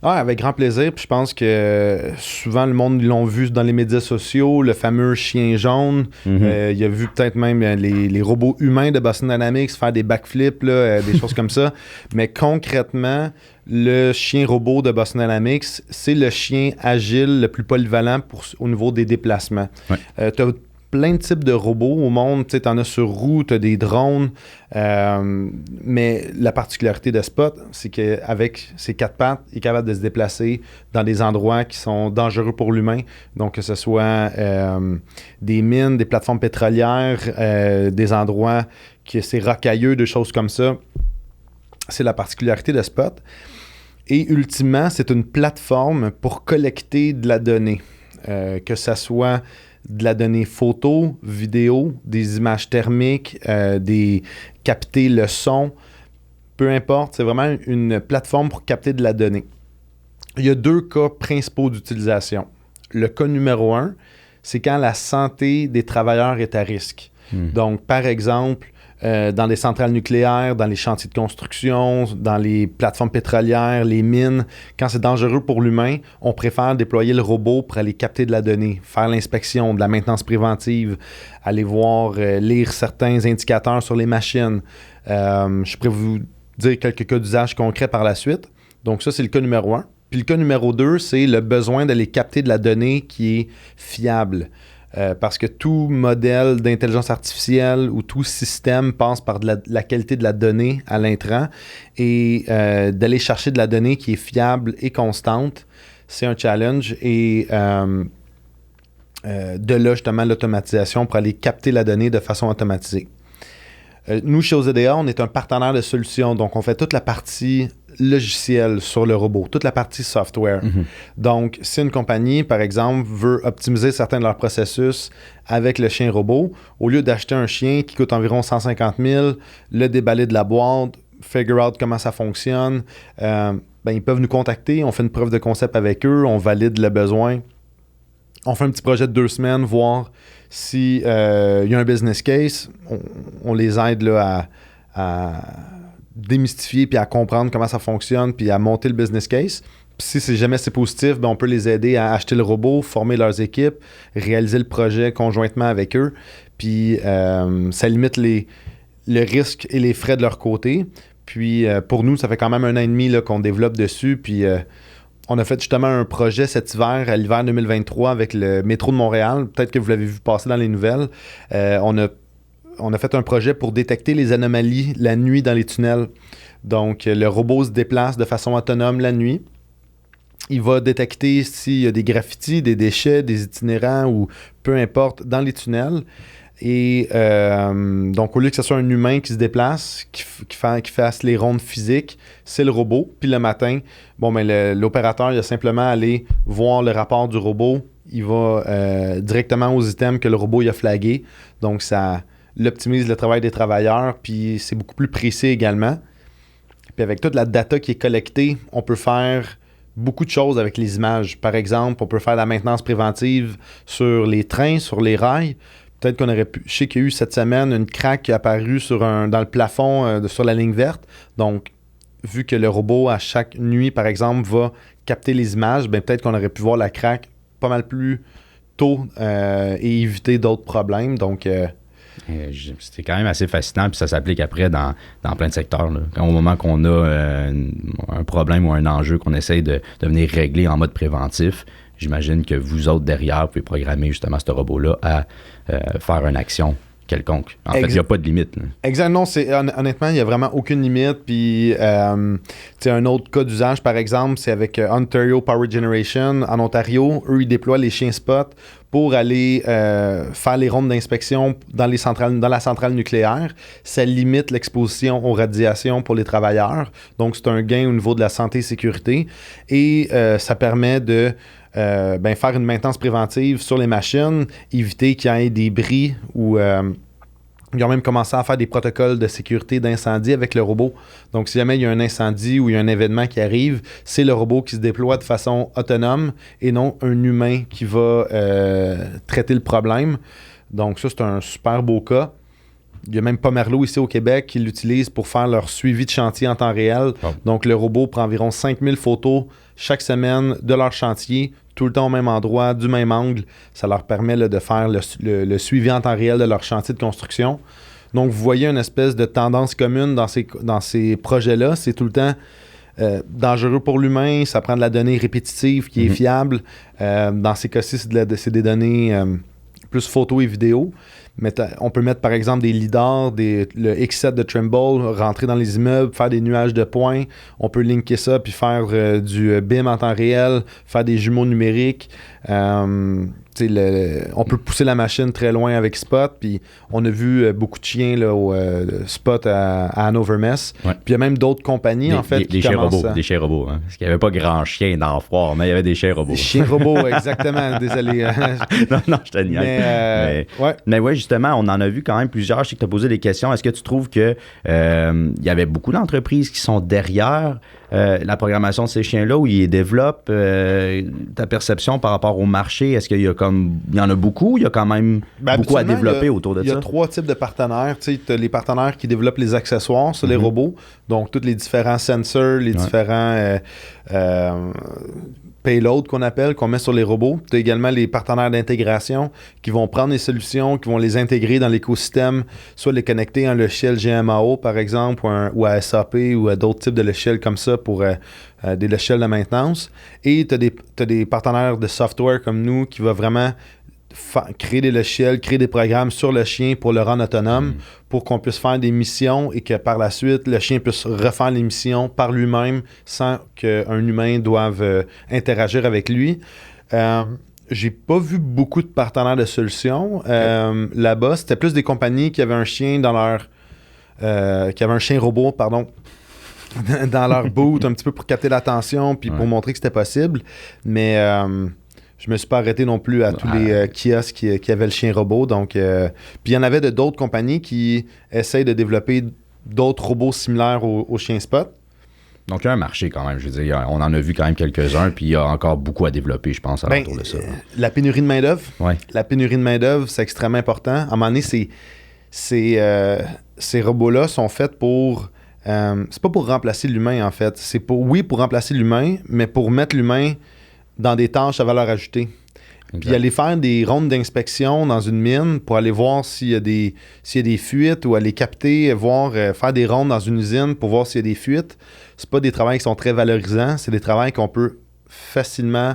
Oui, avec grand plaisir. Puis je pense que souvent, le monde l'ont vu dans les médias sociaux, le fameux chien jaune. Mm-hmm. Il a vu peut-être même les robots humains de Boston Dynamics faire des backflips, des choses comme ça. Mais concrètement, le chien robot de Boston Dynamics, c'est le chien agile le plus polyvalent au niveau des déplacements. Ouais. Tu as plein de types de robots au monde. Tu sais, t'en as sur roue, t'as des drones. Mais la particularité de Spot, c'est qu'avec ses 4 pattes, il est capable de se déplacer dans des endroits qui sont dangereux pour l'humain. Donc, que ce soit des mines, des plateformes pétrolières, des endroits que c'est rocailleux, des choses comme ça. C'est la particularité de Spot. Et ultimement, c'est une plateforme pour collecter de la donnée. Que ça soit de la donnée photo, vidéo, des images thermiques, capter le son, peu importe, c'est vraiment une plateforme pour capter de la donnée. Il y a 2 cas principaux d'utilisation. Le cas numéro 1, c'est quand la santé des travailleurs est à risque. Donc, par exemple, dans les centrales nucléaires, dans les chantiers de construction, dans les plateformes pétrolières, les mines, quand c'est dangereux pour l'humain, on préfère déployer le robot pour aller capter de la donnée, faire l'inspection, de la maintenance préventive, aller voir, lire certains indicateurs sur les machines. Je pourrais vous dire quelques cas d'usage concrets par la suite. Donc ça, c'est le cas numéro 1. Puis le cas numéro 2, c'est le besoin d'aller capter de la donnée qui est fiable. Parce que tout modèle d'intelligence artificielle ou tout système passe par la qualité de la donnée à l'intrant et d'aller chercher de la donnée qui est fiable et constante, c'est un challenge et de là justement l'automatisation pour aller capter la donnée de façon automatisée. Nous, chez OZDA, on est un partenaire de solutions, donc on fait toute la partie logicielle sur le robot, toute la partie software. Mm-hmm. Donc, si une compagnie, par exemple, veut optimiser certains de leurs processus avec le chien robot, au lieu d'acheter un chien qui coûte environ 150 000, le déballer de la boîte, figure out comment ça fonctionne, ils peuvent nous contacter, on fait une preuve de concept avec eux, on valide le besoin, on fait un petit projet de 2 semaines, voir s'il y a un business case, on les aide là, à démystifier puis à comprendre comment ça fonctionne puis à monter le business case. Puis si jamais c'est positif, on peut les aider à acheter le robot, former leurs équipes, réaliser le projet conjointement avec eux. Puis ça limite le risque et les frais de leur côté. Puis pour nous, ça fait quand même 1 an et demi là, qu'on développe dessus. Puis on a fait justement un projet cet hiver, à l'hiver 2023, avec le métro de Montréal. Peut-être que vous l'avez vu passer dans les nouvelles. On a fait un projet pour détecter les anomalies la nuit dans les tunnels. Donc, le robot se déplace de façon autonome la nuit. Il va détecter s'il y a des graffitis, des déchets, des itinérants ou peu importe dans les tunnels. Et donc, au lieu que ce soit un humain qui se déplace, qui fasse les rondes physiques, c'est le robot. Puis le matin, l'opérateur, il a simplement à aller voir le rapport du robot. Il va directement aux items que le robot il a flagués. Donc, ça l'optimise le travail des travailleurs, puis c'est beaucoup plus précis également. Puis avec toute la data qui est collectée, on peut faire beaucoup de choses avec les images. Par exemple, on peut faire la maintenance préventive sur les trains, sur les rails. Peut-être qu'on aurait pu... Je sais qu'il y a eu cette semaine une craque qui est apparue dans le plafond sur la ligne verte. Donc, vu que le robot, à chaque nuit, par exemple, va capter les images, peut-être qu'on aurait pu voir la craque pas mal plus tôt et éviter d'autres problèmes. Donc... C'est quand même assez fascinant, puis ça s'applique après dans plein de secteurs. Là. Au moment qu'on a un problème ou un enjeu qu'on essaye de venir régler en mode préventif, j'imagine que vous autres derrière pouvez programmer justement ce robot-là à faire une action quelconque. En fait, il n'y a pas de limite. Là. Exact. Non, honnêtement, il n'y a vraiment aucune limite. Puis, un autre cas d'usage, par exemple, c'est avec Ontario Power Generation. En Ontario, eux, ils déploient les chiens spot pour aller faire les rondes d'inspection dans la centrale nucléaire. Ça limite l'exposition aux radiations pour les travailleurs. Donc, c'est un gain au niveau de la santé et sécurité. Et ça permet de faire une maintenance préventive sur les machines, éviter qu'il y ait des bris ou ils ont même commencé à faire des protocoles de sécurité d'incendie avec le robot. Donc, si jamais il y a un incendie ou il y a un événement qui arrive, c'est le robot qui se déploie de façon autonome et non un humain qui va traiter le problème. Donc, ça, c'est un super beau cas. Il y a même Pomerleau ici au Québec qui l'utilisent pour faire leur suivi de chantier en temps réel. Oh. Donc, le robot prend environ 5000 photos chaque semaine de leur chantier, tout le temps au même endroit, du même angle. Ça leur permet là, de faire le suivi en temps réel de leur chantier de construction. Donc, vous voyez une espèce de tendance commune dans ces projets-là. C'est tout le temps dangereux pour l'humain. Ça prend de la donnée répétitive qui est fiable. Dans ces cas-ci, c'est des données plus photos et vidéos. On peut mettre, par exemple, des lidars, le X7 de Trimble, rentrer dans les immeubles, faire des nuages de points. On peut linker ça puis faire du BIM en temps réel, faire des jumeaux numériques. On peut pousser la machine très loin avec Spot. Puis on a vu beaucoup de chiens là, au Spot à Hanover Mess. Ouais. Puis il y a même d'autres compagnies, qui commencent Des chiens robots, hein? Parce qu'il n'y avait pas grand chien dans le froid, mais il y avait des chiens robots. Des chiens robots, exactement. Désolé. non, je te niaise. Mais ouais, justement, on en a vu quand même plusieurs. Je sais que tu as posé des questions. Est-ce que tu trouves que il y avait beaucoup d'entreprises qui sont derrière la programmation de ces chiens-là, où ils développent ta perception par rapport au marché? Est-ce qu'il y en a beaucoup? Il y a quand même beaucoup à développer autour de ça? Il y a 3 types de partenaires. Tu as les partenaires qui développent les accessoires sur les robots, donc tous les différents sensors, les différents payload qu'on met sur les robots. Tu as également les partenaires d'intégration qui vont prendre les solutions, qui vont les intégrer dans l'écosystème, soit les connecter à un logiciel GMAO, par exemple, ou à SAP ou à d'autres types de logiciels comme ça pour des logiciels de maintenance. Et tu as des partenaires de software comme nous qui vont vraiment créer des logiciels, créer des programmes sur le chien pour le rendre autonome, pour qu'on puisse faire des missions et que par la suite, le chien puisse refaire les missions par lui-même sans qu'un humain doive interagir avec lui. J'ai pas vu beaucoup de partenaires de solutions. Là-bas, c'était plus des compagnies qui avaient un chien dans leur... qui avaient un chien robot, pardon, dans leur boot, un petit peu pour capter l'attention puis pour montrer que c'était possible. Mais... je me suis pas arrêté non plus à tous les kiosques qui avaient le chien robot. Donc, puis il y en avait d'autres compagnies qui essayent de développer d'autres robots similaires au chien Spot. Donc, il y a un marché quand même. Je veux dire, on en a vu quand même quelques-uns, puis il y a encore beaucoup à développer, je pense, autour de ça. La pénurie de main-d'œuvre. Ouais. La pénurie de main-d'œuvre, c'est extrêmement important. À un moment donné, ces robots-là sont faits pour... c'est pas pour remplacer l'humain, en fait. C'est pour remplacer l'humain, mais pour mettre l'humain dans des tâches à valeur ajoutée. Exact. Puis aller faire des rondes d'inspection dans une mine pour aller voir s'il y a des fuites ou aller capter, faire des rondes dans une usine pour voir s'il y a des fuites. C'est pas des travails qui sont très valorisants, c'est des travails qu'on peut facilement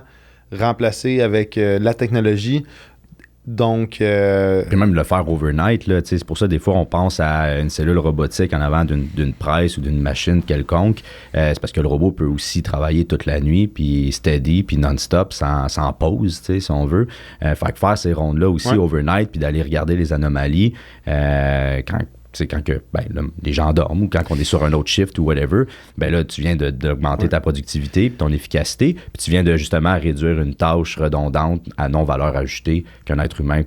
remplacer avec la technologie. Donc... Puis même le faire overnight, là, c'est pour ça des fois on pense à une cellule robotique en avant d'une presse ou d'une machine quelconque. C'est parce que le robot peut aussi travailler toute la nuit, puis steady, puis non-stop, sans pause, si on veut. Fait que faire ces rondes-là aussi overnight, puis d'aller regarder les anomalies quand les gens dorment ou quand on est sur un autre shift ou whatever, ben là, tu viens d'augmenter ta productivité puis ton efficacité, puis tu viens de justement réduire une tâche redondante à non-valeur ajoutée qu'un être humain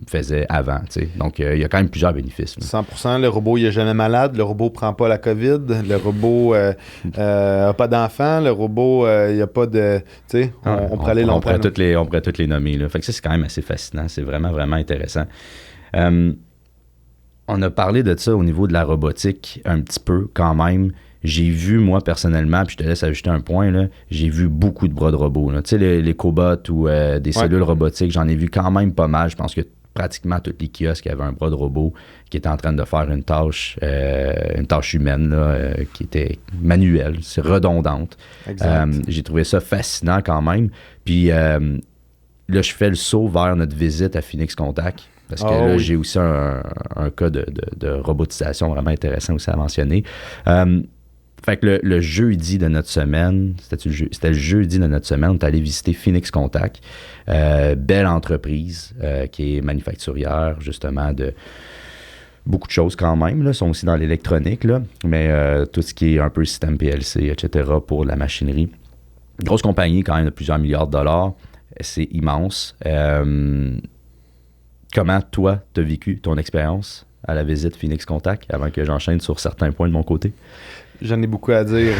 faisait avant. T'sais. Donc, il y a quand même plusieurs bénéfices. 100%. Le robot, il n'est jamais malade. Le robot ne prend pas la COVID. Le robot n'a pas d'enfant. Le robot, il n'y a pas de... On pourrait aller longtemps. On pourrait toutes les nommer. Là. Fait que ça, c'est quand même assez fascinant. C'est vraiment, vraiment intéressant. On a parlé de ça au niveau de la robotique un petit peu quand même. J'ai vu, moi, personnellement, puis je te laisse ajouter un point, là, j'ai vu beaucoup de bras de robots. Tu sais, les cobots ou des cellules robotiques, j'en ai vu quand même pas mal. Je pense que pratiquement tous les kiosques avaient un bras de robot qui était en train de faire une tâche humaine là, qui était manuelle, c'est redondante. J'ai trouvé ça fascinant quand même. Puis là, je fais le saut vers notre visite à Phoenix Contact. Parce que là, j'ai aussi un cas de robotisation vraiment intéressant aussi à mentionner. Fait que le jeudi de notre semaine, c'était le jeudi de notre semaine, on est allé visiter Phoenix Contact. Belle entreprise qui est manufacturière, justement, de beaucoup de choses quand même. Là, sont aussi dans l'électronique, là, mais tout ce qui est un peu système PLC, etc. pour la machinerie. Grosse compagnie quand même de plusieurs milliards de dollars. C'est immense. Comment, toi, tu as vécu ton expérience à la visite Phoenix Contact avant que j'enchaîne sur certains points de mon côté? J'en ai beaucoup à dire.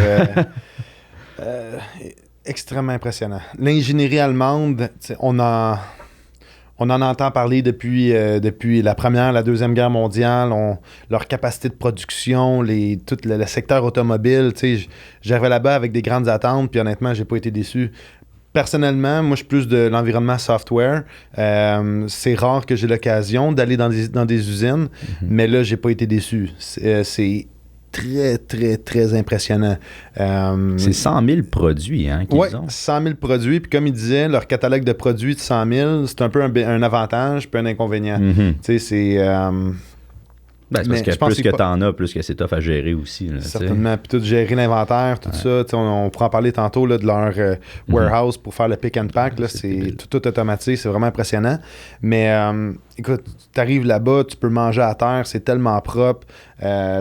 Extrêmement impressionnant. L'ingénierie allemande, on en entend parler depuis la Première, la Deuxième Guerre mondiale, leur capacité de production, tout le secteur automobile. J'arrivais là-bas avec des grandes attentes, puis honnêtement, j'ai pas été déçu. Personnellement, moi, je suis plus de l'environnement software. C'est rare que j'ai l'occasion d'aller dans des usines, mais là, j'ai pas été déçu. C'est très, très, très impressionnant. C'est 100 000 produits qu'ils ont. Oui, 100 000 produits. Puis comme ils disaient, leur catalogue de produits de 100 000, c'est un peu un avantage puis un inconvénient. Tu sais, c'est... c'est parce que plus que t'en as, plus que c'est tough à gérer aussi. Là, certainement. Puis tout gérer l'inventaire, tout ça. On pourra en parler tantôt là, de leur warehouse pour faire le pick and pack. Là, c'est tout automatisé. C'est vraiment impressionnant. Mais écoute, tu arrives là-bas, tu peux manger à terre. C'est tellement propre.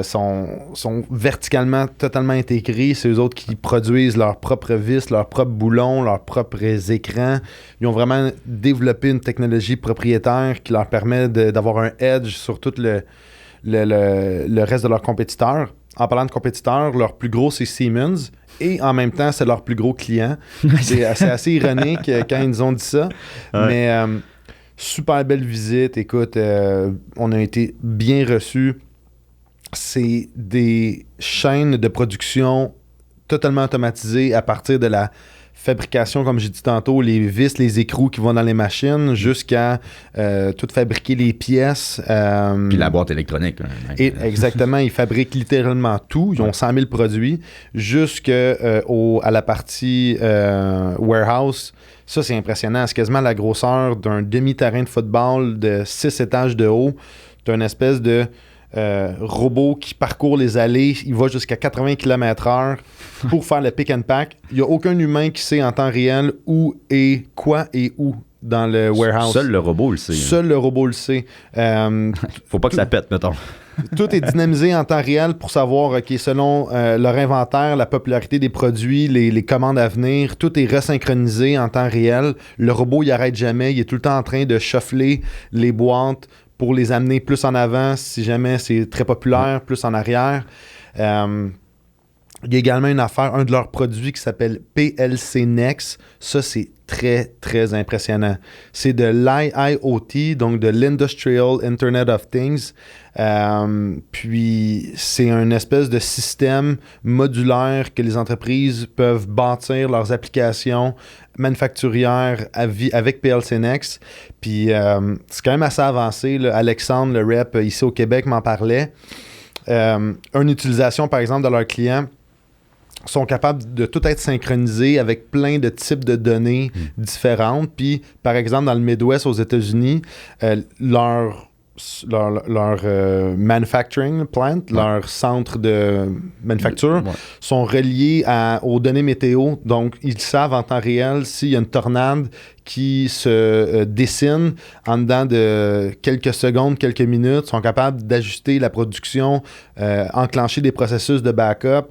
Sont verticalement totalement intégrés. C'est eux autres qui produisent leurs propres vis, leurs propres boulons, leurs propres écrans. Ils ont vraiment développé une technologie propriétaire qui leur permet d'avoir un edge sur tout le reste de leurs compétiteurs. En parlant de compétiteurs, leur plus gros, c'est Siemens. Et en même temps, c'est leur plus gros client. C'est assez ironique quand ils nous ont dit ça. Ouais. Mais super belle visite. Écoute, on a été bien reçus. C'est des chaînes de production totalement automatisées à partir de la fabrication, comme j'ai dit tantôt, les vis, les écrous qui vont dans les machines, jusqu'à tout fabriquer les pièces. Puis la boîte électronique. Exactement, ils fabriquent littéralement tout. Ils ont 100 000 produits, jusqu'à la partie warehouse. Ça, c'est impressionnant. C'est quasiment la grosseur d'un demi-terrain de football de 6 étages de haut. Tu as une espèce de robot qui parcourt les allées, il va jusqu'à 80 km/h pour faire le pick and pack. Il n'y a aucun humain qui sait en temps réel où et quoi et où dans le warehouse. Seul le robot le sait. Seul le robot le sait. Faut pas que ça pète, mettons. Tout est dynamisé en temps réel pour savoir, OK, selon leur inventaire, la popularité des produits, les commandes à venir, tout est resynchronisé en temps réel. Le robot, il n'arrête jamais. Il est tout le temps en train de shuffler les boîtes pour les amener plus en avant si jamais c'est très populaire, plus en arrière. Il y a également une affaire, un de leurs produits qui s'appelle PLC Next. Ça, c'est très, très impressionnant. C'est de l'IIoT, donc de l'Industrial Internet of Things. Puis, c'est une espèce de système modulaire que les entreprises peuvent bâtir leurs applications manufacturières avec PLC Next. Puis, c'est quand même assez avancé. Là. Alexandre, le rep ici au Québec, m'en parlait. Une utilisation, par exemple, de leurs clients sont capables de tout être synchronisés avec plein de types de données différentes. Puis, par exemple, dans le Midwest aux États-Unis, leur manufacturing plant, leur centre de manufacture, sont reliés aux données météo. Donc, ils savent en temps réel s'il y a une tornade qui se dessine en dedans de quelques secondes, quelques minutes, sont capables d'ajuster la production, enclencher des processus de backup.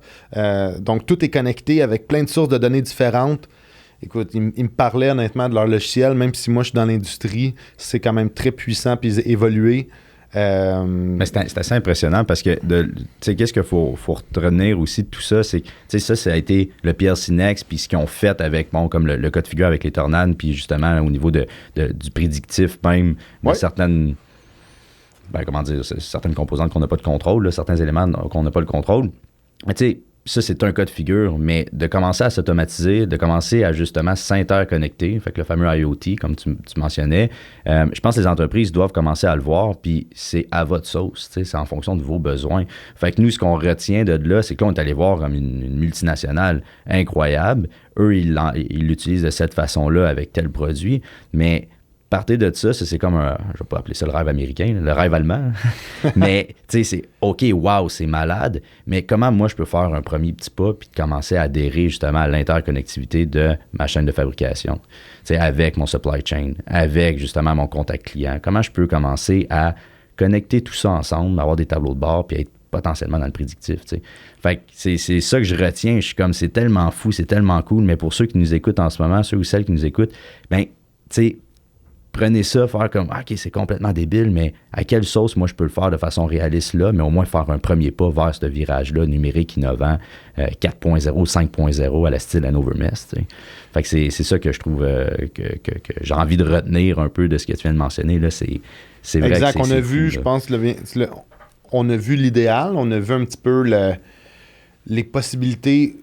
Donc, tout est connecté avec plein de sources de données différentes. Écoute, ils me parlaient honnêtement de leur logiciel, même si moi je suis dans l'industrie, c'est quand même très puissant puis évolué. Mais c'est assez impressionnant parce que, tu sais, qu'est-ce qu'il faut retenir aussi de tout ça, c'est que, tu sais, ça a été le PLC Next, puis ce qu'ils ont fait avec, bon, comme le cas de figure avec les tornades, puis justement au niveau du prédictif même, de certaines, certaines composantes qu'on n'a pas de contrôle, là, certains éléments qu'on n'a pas le contrôle. Mais tu sais, ça, c'est un cas de figure, mais de commencer à s'automatiser, de commencer à justement s'interconnecter, fait que le fameux IoT, comme tu mentionnais, je pense que les entreprises doivent commencer à le voir, puis c'est à votre sauce, c'est en fonction de vos besoins. Fait que nous, ce qu'on retient de là, c'est que là, on est allé voir comme une multinationale incroyable. Eux, ils l'utilisent de cette façon-là avec tel produit, mais partez de ça, c'est comme un, je vais pas appeler ça le rêve américain, le rêve allemand, mais tu sais, c'est OK, wow, c'est malade, mais comment moi je peux faire un premier petit pas puis commencer à adhérer justement à l'interconnectivité de ma chaîne de fabrication, tu sais, avec mon supply chain, avec justement mon contact client, comment je peux commencer à connecter tout ça ensemble, avoir des tableaux de bord puis être potentiellement dans le prédictif, tu sais. Fait que c'est ça que je retiens, je suis comme, c'est tellement fou, c'est tellement cool, mais pour ceux qui nous écoutent en ce moment, ceux ou celles qui nous écoutent, ben, tu sais, prenez ça, faire comme, OK, c'est complètement débile, mais à quelle sauce, moi, je peux le faire de façon réaliste là, mais au moins faire un premier pas vers ce virage-là, numérique, innovant, 4.0, 5.0 à la style Hanover-Mess. Tu sais. Fait que c'est ça que je trouve que j'ai envie de retenir un peu de ce que tu viens de mentionner. Là. C'est vrai exact, que on a vu, je pense, on a vu l'idéal, on a vu un petit peu les possibilités.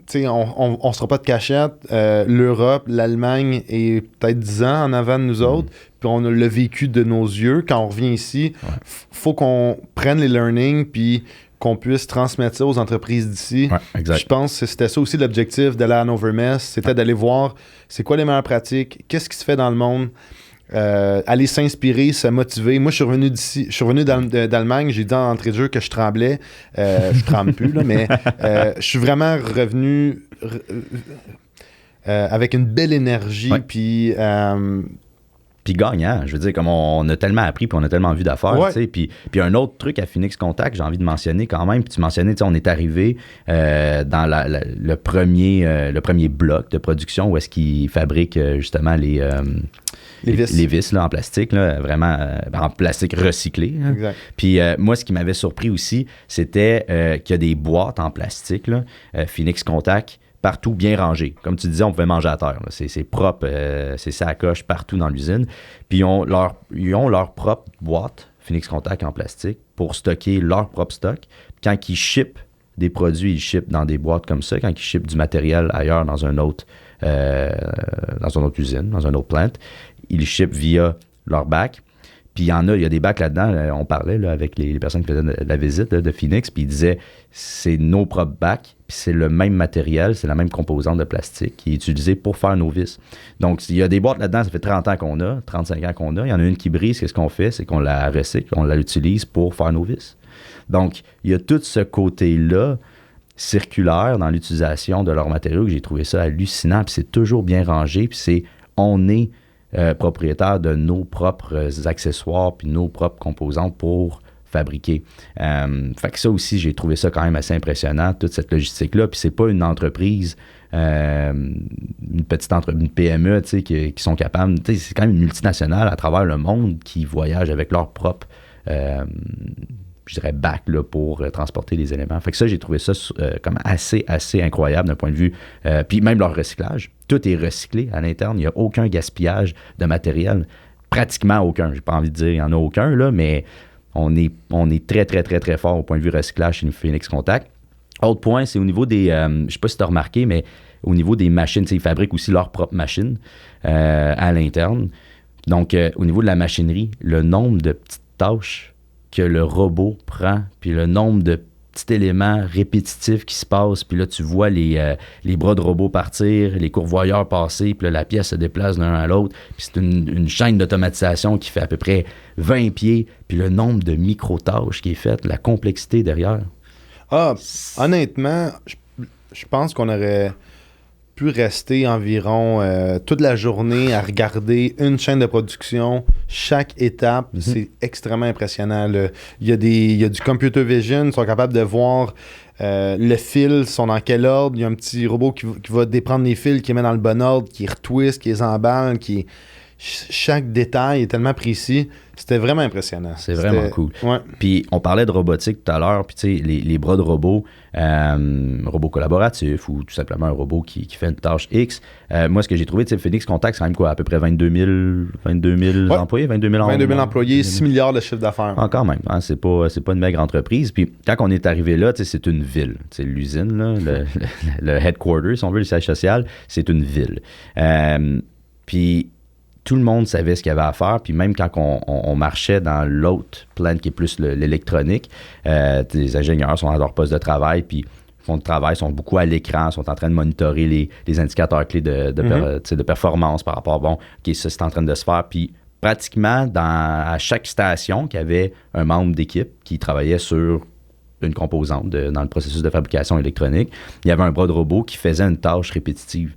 T'sais, on ne sera pas de cachette. L'Europe, l'Allemagne est peut-être 10 ans en avant de nous autres, puis on a le vécu de nos yeux. Quand on revient ici, faut qu'on prenne les learnings puis qu'on puisse transmettre ça aux entreprises d'ici. Ouais, exact. Je pense que c'était ça aussi l'objectif de la Hanover-Mess, c'était d'aller voir c'est quoi les meilleures pratiques, qu'est-ce qui se fait dans le monde. Aller s'inspirer, se motiver. Moi, je suis revenu d'Allemagne, j'ai dit en entrée de jeu que je tremblais. Je tremble plus, là, mais je suis vraiment revenu avec une belle énergie, puis gagnant, je veux dire, comme on a tellement appris puis on a tellement vu d'affaires, ouais. tu sais, puis un autre truc à Phoenix Contact, j'ai envie de mentionner quand même, puis tu mentionnais, tu sais, on est arrivé dans le premier bloc de production où est-ce qu'ils fabriquent justement les vis là, en plastique, là, vraiment en plastique recyclé. Hein. Puis moi, ce qui m'avait surpris aussi, c'était qu'il y a des boîtes en plastique, là, Phoenix Contact, partout bien rangé. Comme tu disais, on pouvait manger à terre. C'est propre, c'est sacoche partout dans l'usine. Puis ils ont leur propre boîte, Phoenix Contact en plastique, pour stocker leur propre stock. Quand ils shippent des produits, ils shippent dans des boîtes comme ça. Quand ils shippent du matériel ailleurs dans une autre usine, dans un autre plant, ils shippent via leur bac. Puis il y a des bacs là-dedans. On parlait là, avec les personnes qui faisaient la visite là, de Phoenix, puis ils disaient c'est nos propres bacs, puis c'est le même matériel, c'est la même composante de plastique qui est utilisée pour faire nos vis. Donc, il y a des boîtes là-dedans, ça fait 30 ans qu'on a, 35 ans qu'on a. Il y en a une qui brise, qu'est-ce qu'on fait? C'est qu'on la recycle, on l'utilise pour faire nos vis. Donc, il y a tout ce côté-là circulaire dans l'utilisation de leurs matériaux que j'ai trouvé ça hallucinant, puis c'est toujours bien rangé, puis on est propriétaire de nos propres accessoires puis nos propres composantes pour fabriquer. Fait que ça aussi, j'ai trouvé ça quand même assez impressionnant, toute cette logistique-là. Puis c'est pas une entreprise, une petite entreprise, une PME, tu sais, qui sont capables, tu sais, c'est quand même une multinationale à travers le monde qui voyage avec leur propre je dirais bac là, pour transporter les éléments. Fait que ça, j'ai trouvé ça comme assez incroyable d'un point de vue. Puis même leur recyclage, tout est recyclé à l'interne. Il n'y a aucun gaspillage de matériel. Pratiquement aucun. J'ai pas envie de dire qu'il n'y en a aucun, là, mais on est très, très, très, très fort au point de vue recyclage chez Phoenix Contact. Autre point, c'est au niveau des... je ne sais pas si tu as remarqué, mais au niveau des machines, ils fabriquent aussi leurs propres machines à l'interne. Donc, au niveau de la machinerie, le nombre de petites tâches que le robot prend, puis le nombre de petits éléments répétitifs qui se passent, puis là, tu vois les bras de robot partir, les courvoyeurs passer, puis là, la pièce se déplace d'un à l'autre, puis c'est une chaîne d'automatisation qui fait à peu près 20 pieds, puis le nombre de micro-tâches qui est faite, la complexité derrière. Honnêtement, je pense qu'on aurait pu rester environ toute la journée à regarder une chaîne de production, chaque étape. C'est extrêmement impressionnant. Il y a du computer vision, ils sont capables de voir le fil, sont dans quel ordre. Il y a un petit robot qui va déprendre les fils, qui les met dans le bon ordre, qui retwist, qui les emballe, qui chaque détail est tellement précis. C'était vraiment impressionnant. C'est vraiment cool. Ouais. Puis on parlait de robotique tout à l'heure, puis tu sais, les bras de robot, robot collaboratif ou tout simplement un robot qui fait une tâche X. Moi, ce que j'ai trouvé, tu sais, Phoenix Contact, c'est quand même quoi, à peu près 22 000 employés, 22 000 employés, 6 milliards de chiffre d'affaires. Ah, quand même, hein, c'est pas une maigre entreprise. Puis quand on est arrivé là, tu sais, c'est une ville. Tu sais, l'usine, là, le headquarter, si on veut, le siège social, c'est une ville. Puis tout le monde savait ce qu'il y avait à faire. Puis même quand on marchait dans l'autre plan qui est plus l'électronique, les ingénieurs sont à leur poste de travail, puis font de travail, sont beaucoup à l'écran, sont en train de monitorer les indicateurs clés de performance par rapport, bon, OK, ça c'est en train de se faire. Puis pratiquement à chaque station, qu'il y avait un membre d'équipe qui travaillait sur une composante dans le processus de fabrication électronique, il y avait un bras de robot qui faisait une tâche répétitive.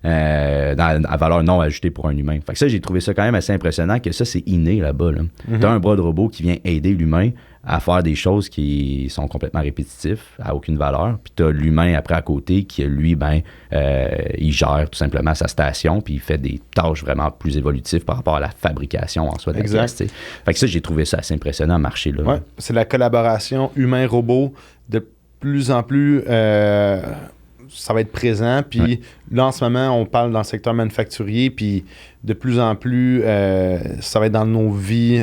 À valeur non ajoutée pour un humain. Fait que ça, j'ai trouvé ça quand même assez impressionnant que ça, c'est inné là-bas. Là. T'as un bras de robot qui vient aider l'humain à faire des choses qui sont complètement répétitives, à aucune valeur. Puis t'as l'humain après à côté qui, lui, il gère tout simplement sa station puis il fait des tâches vraiment plus évolutives par rapport à la fabrication en soi de la pièce. Fait que ça, j'ai trouvé ça assez impressionnant à marcher là. Ouais, c'est la collaboration humain-robot de plus en plus... ça va être présent. Puis là, en ce moment, on parle dans le secteur manufacturier, puis de plus en plus, ça va être dans nos vies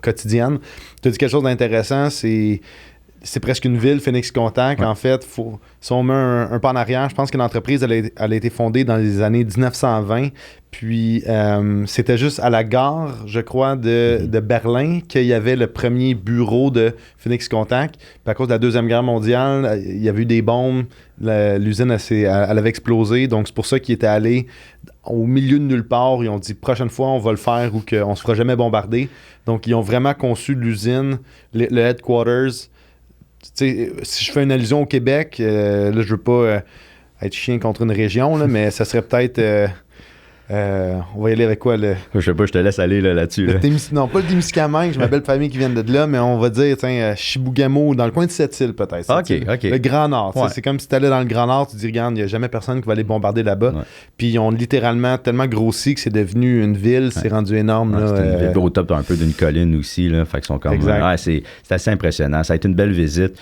quotidiennes. Tu as dit quelque chose d'intéressant, c'est presque une ville, Phoenix Contact. Ouais. En fait, si on met un pas en arrière, je pense que l'entreprise, elle a été fondée dans les années 1920. Puis, c'était juste à la gare, je crois, de Berlin qu'il y avait le premier bureau de Phoenix Contact. Puis, à cause de la Deuxième Guerre mondiale, il y avait eu des bombes. L'usine, elle avait explosé. Donc, c'est pour ça qu'ils étaient allés au milieu de nulle part. Ils ont dit, prochaine fois, on va le faire ou qu'on ne se fera jamais bombarder. Donc, ils ont vraiment conçu l'usine, le headquarters. T'sais, si je fais une allusion au Québec, là, je veux pas être chien contre une région, là, mais ça serait peut-être... on va y aller avec quoi? Je sais pas, je te laisse aller là-dessus. Là. Non, pas le Témiscamingue, j'ai ma belle famille qui vient de là, mais on va dire Chibougamau, dans le coin de Sept-Îles peut-être. OK. Le Grand Nord. Ouais. C'est comme si tu allais dans le Grand Nord, tu dis, regarde, il n'y a jamais personne qui va aller bombarder là-bas. Ouais. Puis ils ont littéralement tellement grossi que c'est devenu une ville, c'est rendu énorme. Ouais, c'est une ville au top un peu d'une colline aussi. Là, fait qu'ils sont comme, c'est assez impressionnant. Ça a été une belle visite.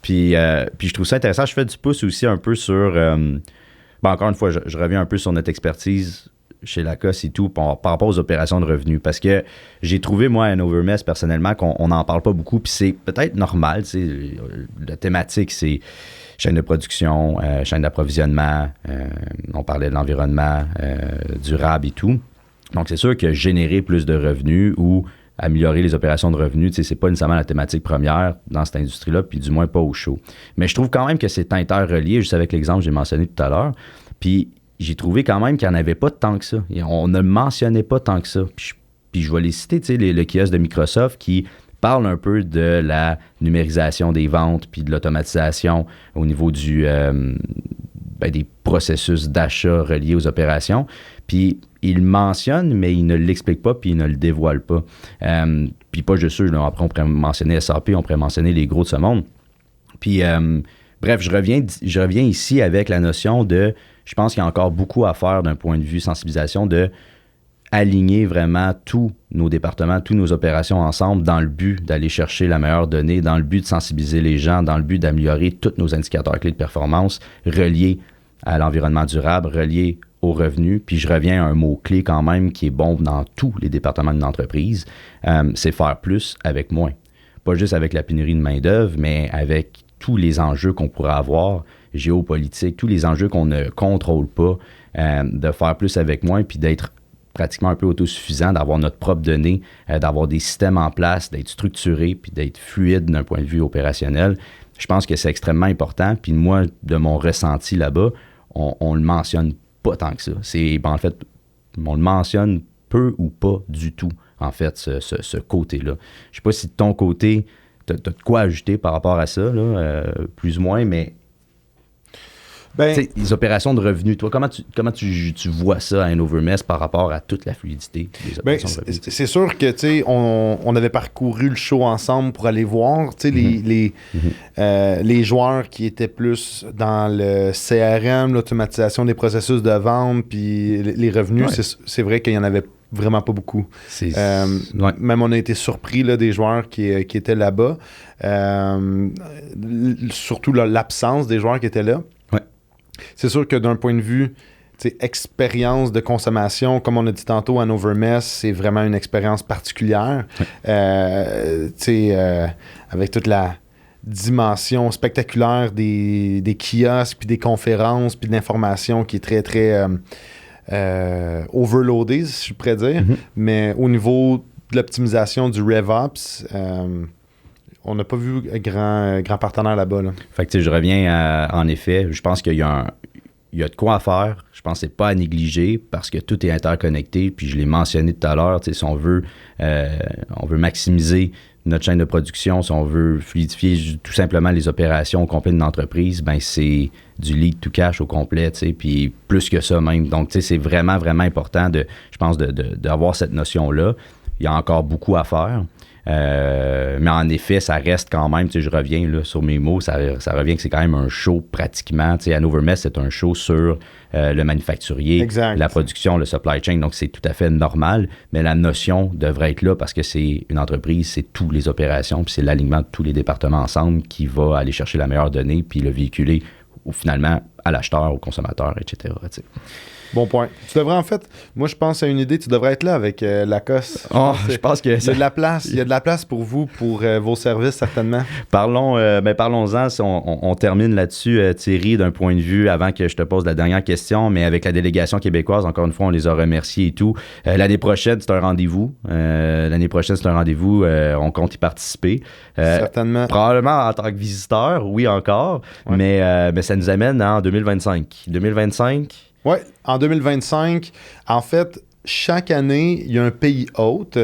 Puis je trouve ça intéressant. Je fais du pouce aussi un peu sur... encore une fois, je reviens un peu sur notre expertise chez Lacoste et tout par rapport aux opérations de revenus. Parce que j'ai trouvé, moi, à Overmess, personnellement, qu'on n'en parle pas beaucoup. Puis c'est peut-être normal. La thématique, c'est chaîne de production, chaîne d'approvisionnement. On parlait de l'environnement durable et tout. Donc, c'est sûr que générer plus de revenus ou améliorer les opérations de revenus, c'est pas nécessairement la thématique première dans cette industrie-là, puis du moins pas au show. Mais je trouve quand même que c'est interrelié, juste avec l'exemple que j'ai mentionné tout à l'heure. Puis j'ai trouvé quand même qu'il n'y en avait pas tant que ça. Et on ne mentionnait pas tant que ça. Puis je vais les citer, le kiosque de Microsoft qui parle un peu de la numérisation des ventes puis de l'automatisation au niveau des processus d'achat reliés aux opérations. Puis il mentionne, mais il ne l'explique pas, puis il ne le dévoile pas. Puis pas juste eux. Après, on pourrait mentionner SAP, on pourrait mentionner les gros de ce monde. Puis, bref, je reviens ici avec la notion de... Je pense qu'il y a encore beaucoup à faire d'un point de vue sensibilisation, de aligner vraiment tous nos départements, toutes nos opérations ensemble dans le but d'aller chercher la meilleure donnée, dans le but de sensibiliser les gens, dans le but d'améliorer tous nos indicateurs clés de performance reliés à l'environnement durable, reliés aux revenus. Puis je reviens à un mot-clé quand même qui est bon dans tous les départements d'une entreprise, c'est faire plus avec moins. Pas juste avec la pénurie de main-d'œuvre, mais avec tous les enjeux qu'on pourrait avoir, géopolitiques, tous les enjeux qu'on ne contrôle pas, de faire plus avec moins, puis d'être pratiquement un peu autosuffisant, d'avoir notre propre donnée, d'avoir des systèmes en place, d'être structuré, puis d'être fluide d'un point de vue opérationnel. Je pense que c'est extrêmement important. Puis moi, de mon ressenti là-bas, on le mentionne pas tant que ça. En fait, on le mentionne peu ou pas du tout, en fait, ce côté-là. Je sais pas si de ton côté, tu as de quoi ajouter par rapport à ça, là, plus ou moins, mais... Ben, les opérations de revenus, toi, comment tu vois ça à Hannover-Messe par rapport à toute la fluidité des opérations de revenus? C'est sûr que, tu sais, on avait parcouru le show ensemble pour aller voir, tu sais, les joueurs qui étaient plus dans le CRM, l'automatisation des processus de vente, puis les revenus, c'est vrai qu'il y en avait vraiment pas beaucoup. Même on a été surpris là, des joueurs qui étaient là-bas. Surtout là, l'absence des joueurs qui étaient là. Ouais. C'est sûr que d'un point de vue expérience de consommation, comme on a dit tantôt, Hannover-Messe, c'est vraiment une expérience particulière. Ouais. Avec toute la dimension spectaculaire des kiosques, puis des conférences, puis de l'information qui est très, très overloadée, si je pourrais dire. Mais au niveau de l'optimisation du RevOps, on n'a pas vu grand partenaire là-bas. Là. Fait que je reviens en effet, je pense qu'il y a de quoi à faire. Je pense que c'est pas à négliger parce que tout est interconnecté. Puis je l'ai mentionné tout à l'heure, si on veut maximiser notre chaîne de production, si on veut fluidifier tout simplement les opérations au complet d'une entreprise, ben c'est du lead to cash au complet, puis plus que ça même. Donc, c'est vraiment, vraiment important, je pense, d'avoir cette notion-là. Il y a encore beaucoup à faire. Mais en effet, ça reste quand même, je reviens là, sur mes mots, ça revient que c'est quand même un show pratiquement. Hannover-Messe, c'est un show sur le manufacturier, exact. La production, le supply chain, donc c'est tout à fait normal, mais la notion devrait être là parce que c'est une entreprise, c'est toutes les opérations, puis c'est l'alignement de tous les départements ensemble qui va aller chercher la meilleure donnée, puis le véhiculer finalement à l'acheteur, au consommateur, etc. T'sais. Bon point. Tu devrais en fait, moi je pense à une idée, tu devrais être là avec Lacoste. Je pense que il y a de la place. Il y a de la place pour vous, pour vos services certainement. Parlons-en. On termine là-dessus, Thierry, d'un point de vue, avant que je te pose la dernière question, mais avec la délégation québécoise, encore une fois, on les a remerciés et tout. L'année prochaine, c'est un rendez-vous. On compte y participer. Certainement. Probablement en tant que visiteur, oui encore, ouais. Mais ça nous amène en 2025. 2025... Oui, en 2025, en fait, chaque année, il y a un pays hôte,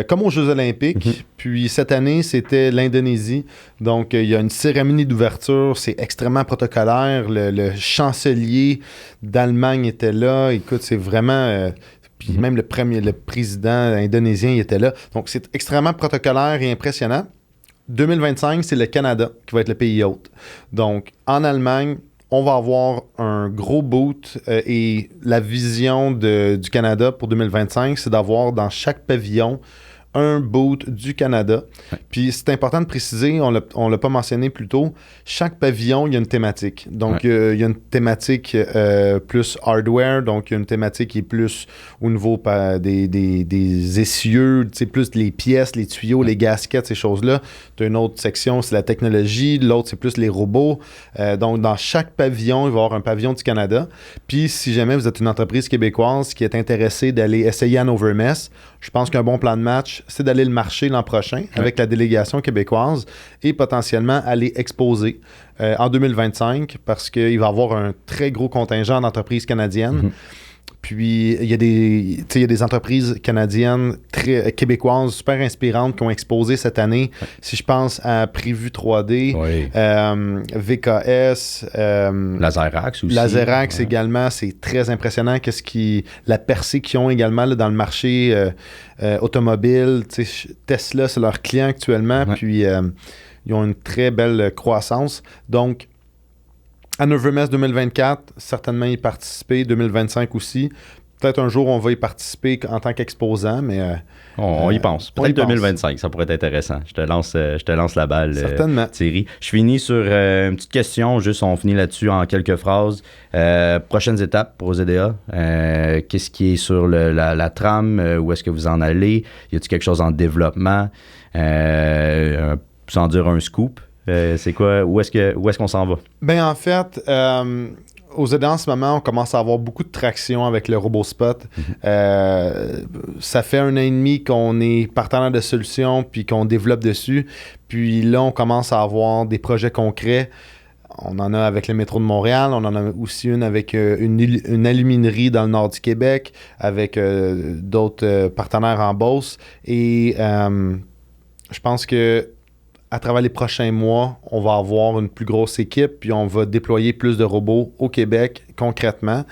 comme aux Jeux olympiques. Puis cette année, c'était l'Indonésie. Donc, il y a une cérémonie d'ouverture. C'est extrêmement protocolaire. Le chancelier d'Allemagne était là. Écoute, c'est vraiment... puis même le président indonésien il était là. Donc, c'est extrêmement protocolaire et impressionnant. 2025, c'est le Canada qui va être le pays hôte. Donc, en Allemagne, on va avoir un gros boot et la vision du Canada pour 2025, c'est d'avoir dans chaque pavillon un boot du Canada. Ouais. Puis c'est important de préciser, on l'a pas mentionné plus tôt, chaque pavillon, il y a une thématique. Donc, il y a une thématique plus hardware, donc il y a une thématique qui est plus au niveau des essieux, plus les pièces, les tuyaux, les gaskets, ces choses-là. Tu as une autre section, c'est la technologie, l'autre, c'est plus les robots. Donc, dans chaque pavillon, il va y avoir un pavillon du Canada. Puis, si jamais vous êtes une entreprise québécoise qui est intéressée d'aller essayer Hannover-Messe, je pense qu'un bon plan de match, c'est d'aller le marcher l'an prochain avec la délégation québécoise et potentiellement aller exposer en 2025 parce qu'il va y avoir un très gros contingent d'entreprises canadiennes. Puis, il y a des entreprises canadiennes très québécoises super inspirantes qui ont exposé cette année. Si je pense à Prévu 3D, VKS, Laserax aussi. Laserax également, c'est très impressionnant. La percée qu'ils ont également là, dans le marché automobile. Tesla, c'est leur client actuellement. Puis, ils ont une très belle croissance. Donc, Hannover-Messe 2024, certainement y participer. 2025 aussi. Peut-être un jour, on va y participer en tant qu'exposant, mais... on y pense. Peut-être 2025, ça pourrait être intéressant. Je te lance la balle, Thierry. Je finis sur une petite question, juste on finit là-dessus en quelques phrases. Prochaines étapes pour OZEDA. Qu'est-ce qui est sur la trame? Où est-ce que vous en allez? Y a-t-il quelque chose en développement? Sans dire un scoop. C'est quoi? Où est-ce qu'on s'en va? Ben en fait, OZEDA en ce moment, on commence à avoir beaucoup de traction avec le RoboSpot. Ça fait 1 an et demi qu'on est partenaire de solutions puis qu'on développe dessus. Puis là, on commence à avoir des projets concrets. On en a avec le métro de Montréal. On en a aussi une avec une aluminerie dans le nord du Québec, avec d'autres partenaires en Beauce. Et je pense que à travers les prochains mois, on va avoir une plus grosse équipe, puis on va déployer plus de robots au Québec concrètement.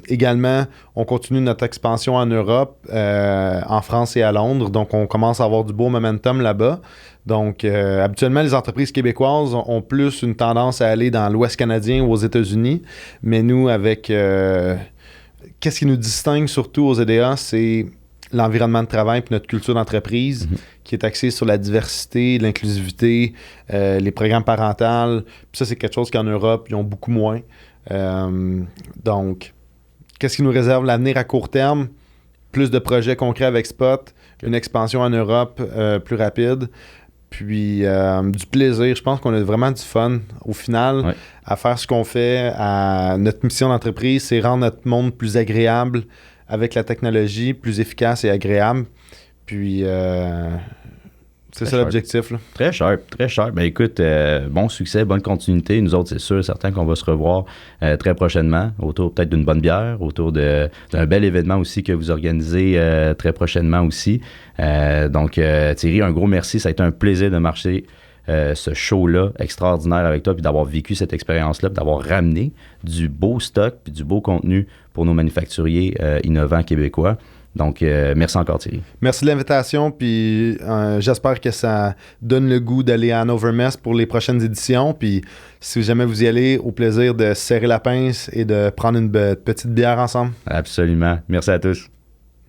Également, on continue notre expansion en Europe, en France et à Londres. Donc, on commence à avoir du beau momentum là-bas. Donc, habituellement, les entreprises québécoises ont plus une tendance à aller dans l'Ouest canadien ou aux États-Unis. Mais nous, avec... qu'est-ce qui nous distingue surtout aux EDA, c'est l'environnement de travail et notre culture d'entreprise qui est axée sur la diversité, l'inclusivité, les programmes parentaux. Puis ça, c'est quelque chose qu'en Europe, ils ont beaucoup moins. Donc, qu'est-ce qui nous réserve l'avenir à court terme? Plus de projets concrets avec Spot, une expansion en Europe plus rapide, puis du plaisir. Je pense qu'on a vraiment du fun au final à faire ce qu'on fait. Notre mission d'entreprise, c'est rendre notre monde plus agréable avec la technologie, plus efficace et agréable. Puis c'est ça l'objectif. Là. Très sharp, très sharp. Ben écoute, bon succès, bonne continuité. Nous autres, c'est sûr, certain qu'on va se revoir très prochainement, autour peut-être d'une bonne bière, autour d'un bel événement aussi que vous organisez très prochainement aussi. Donc, Thierry, un gros merci. Ça a été un plaisir de marcher ce show-là extraordinaire avec toi, puis d'avoir vécu cette expérience-là, puis d'avoir ramené du beau stock, puis du beau contenu pour nos manufacturiers innovants québécois. Donc, merci encore, Thierry. Merci de l'invitation, puis j'espère que ça donne le goût d'aller à Hannover pour les prochaines éditions. Puis, si jamais vous y allez, au plaisir de serrer la pince et de prendre une petite bière ensemble. Absolument. Merci à tous.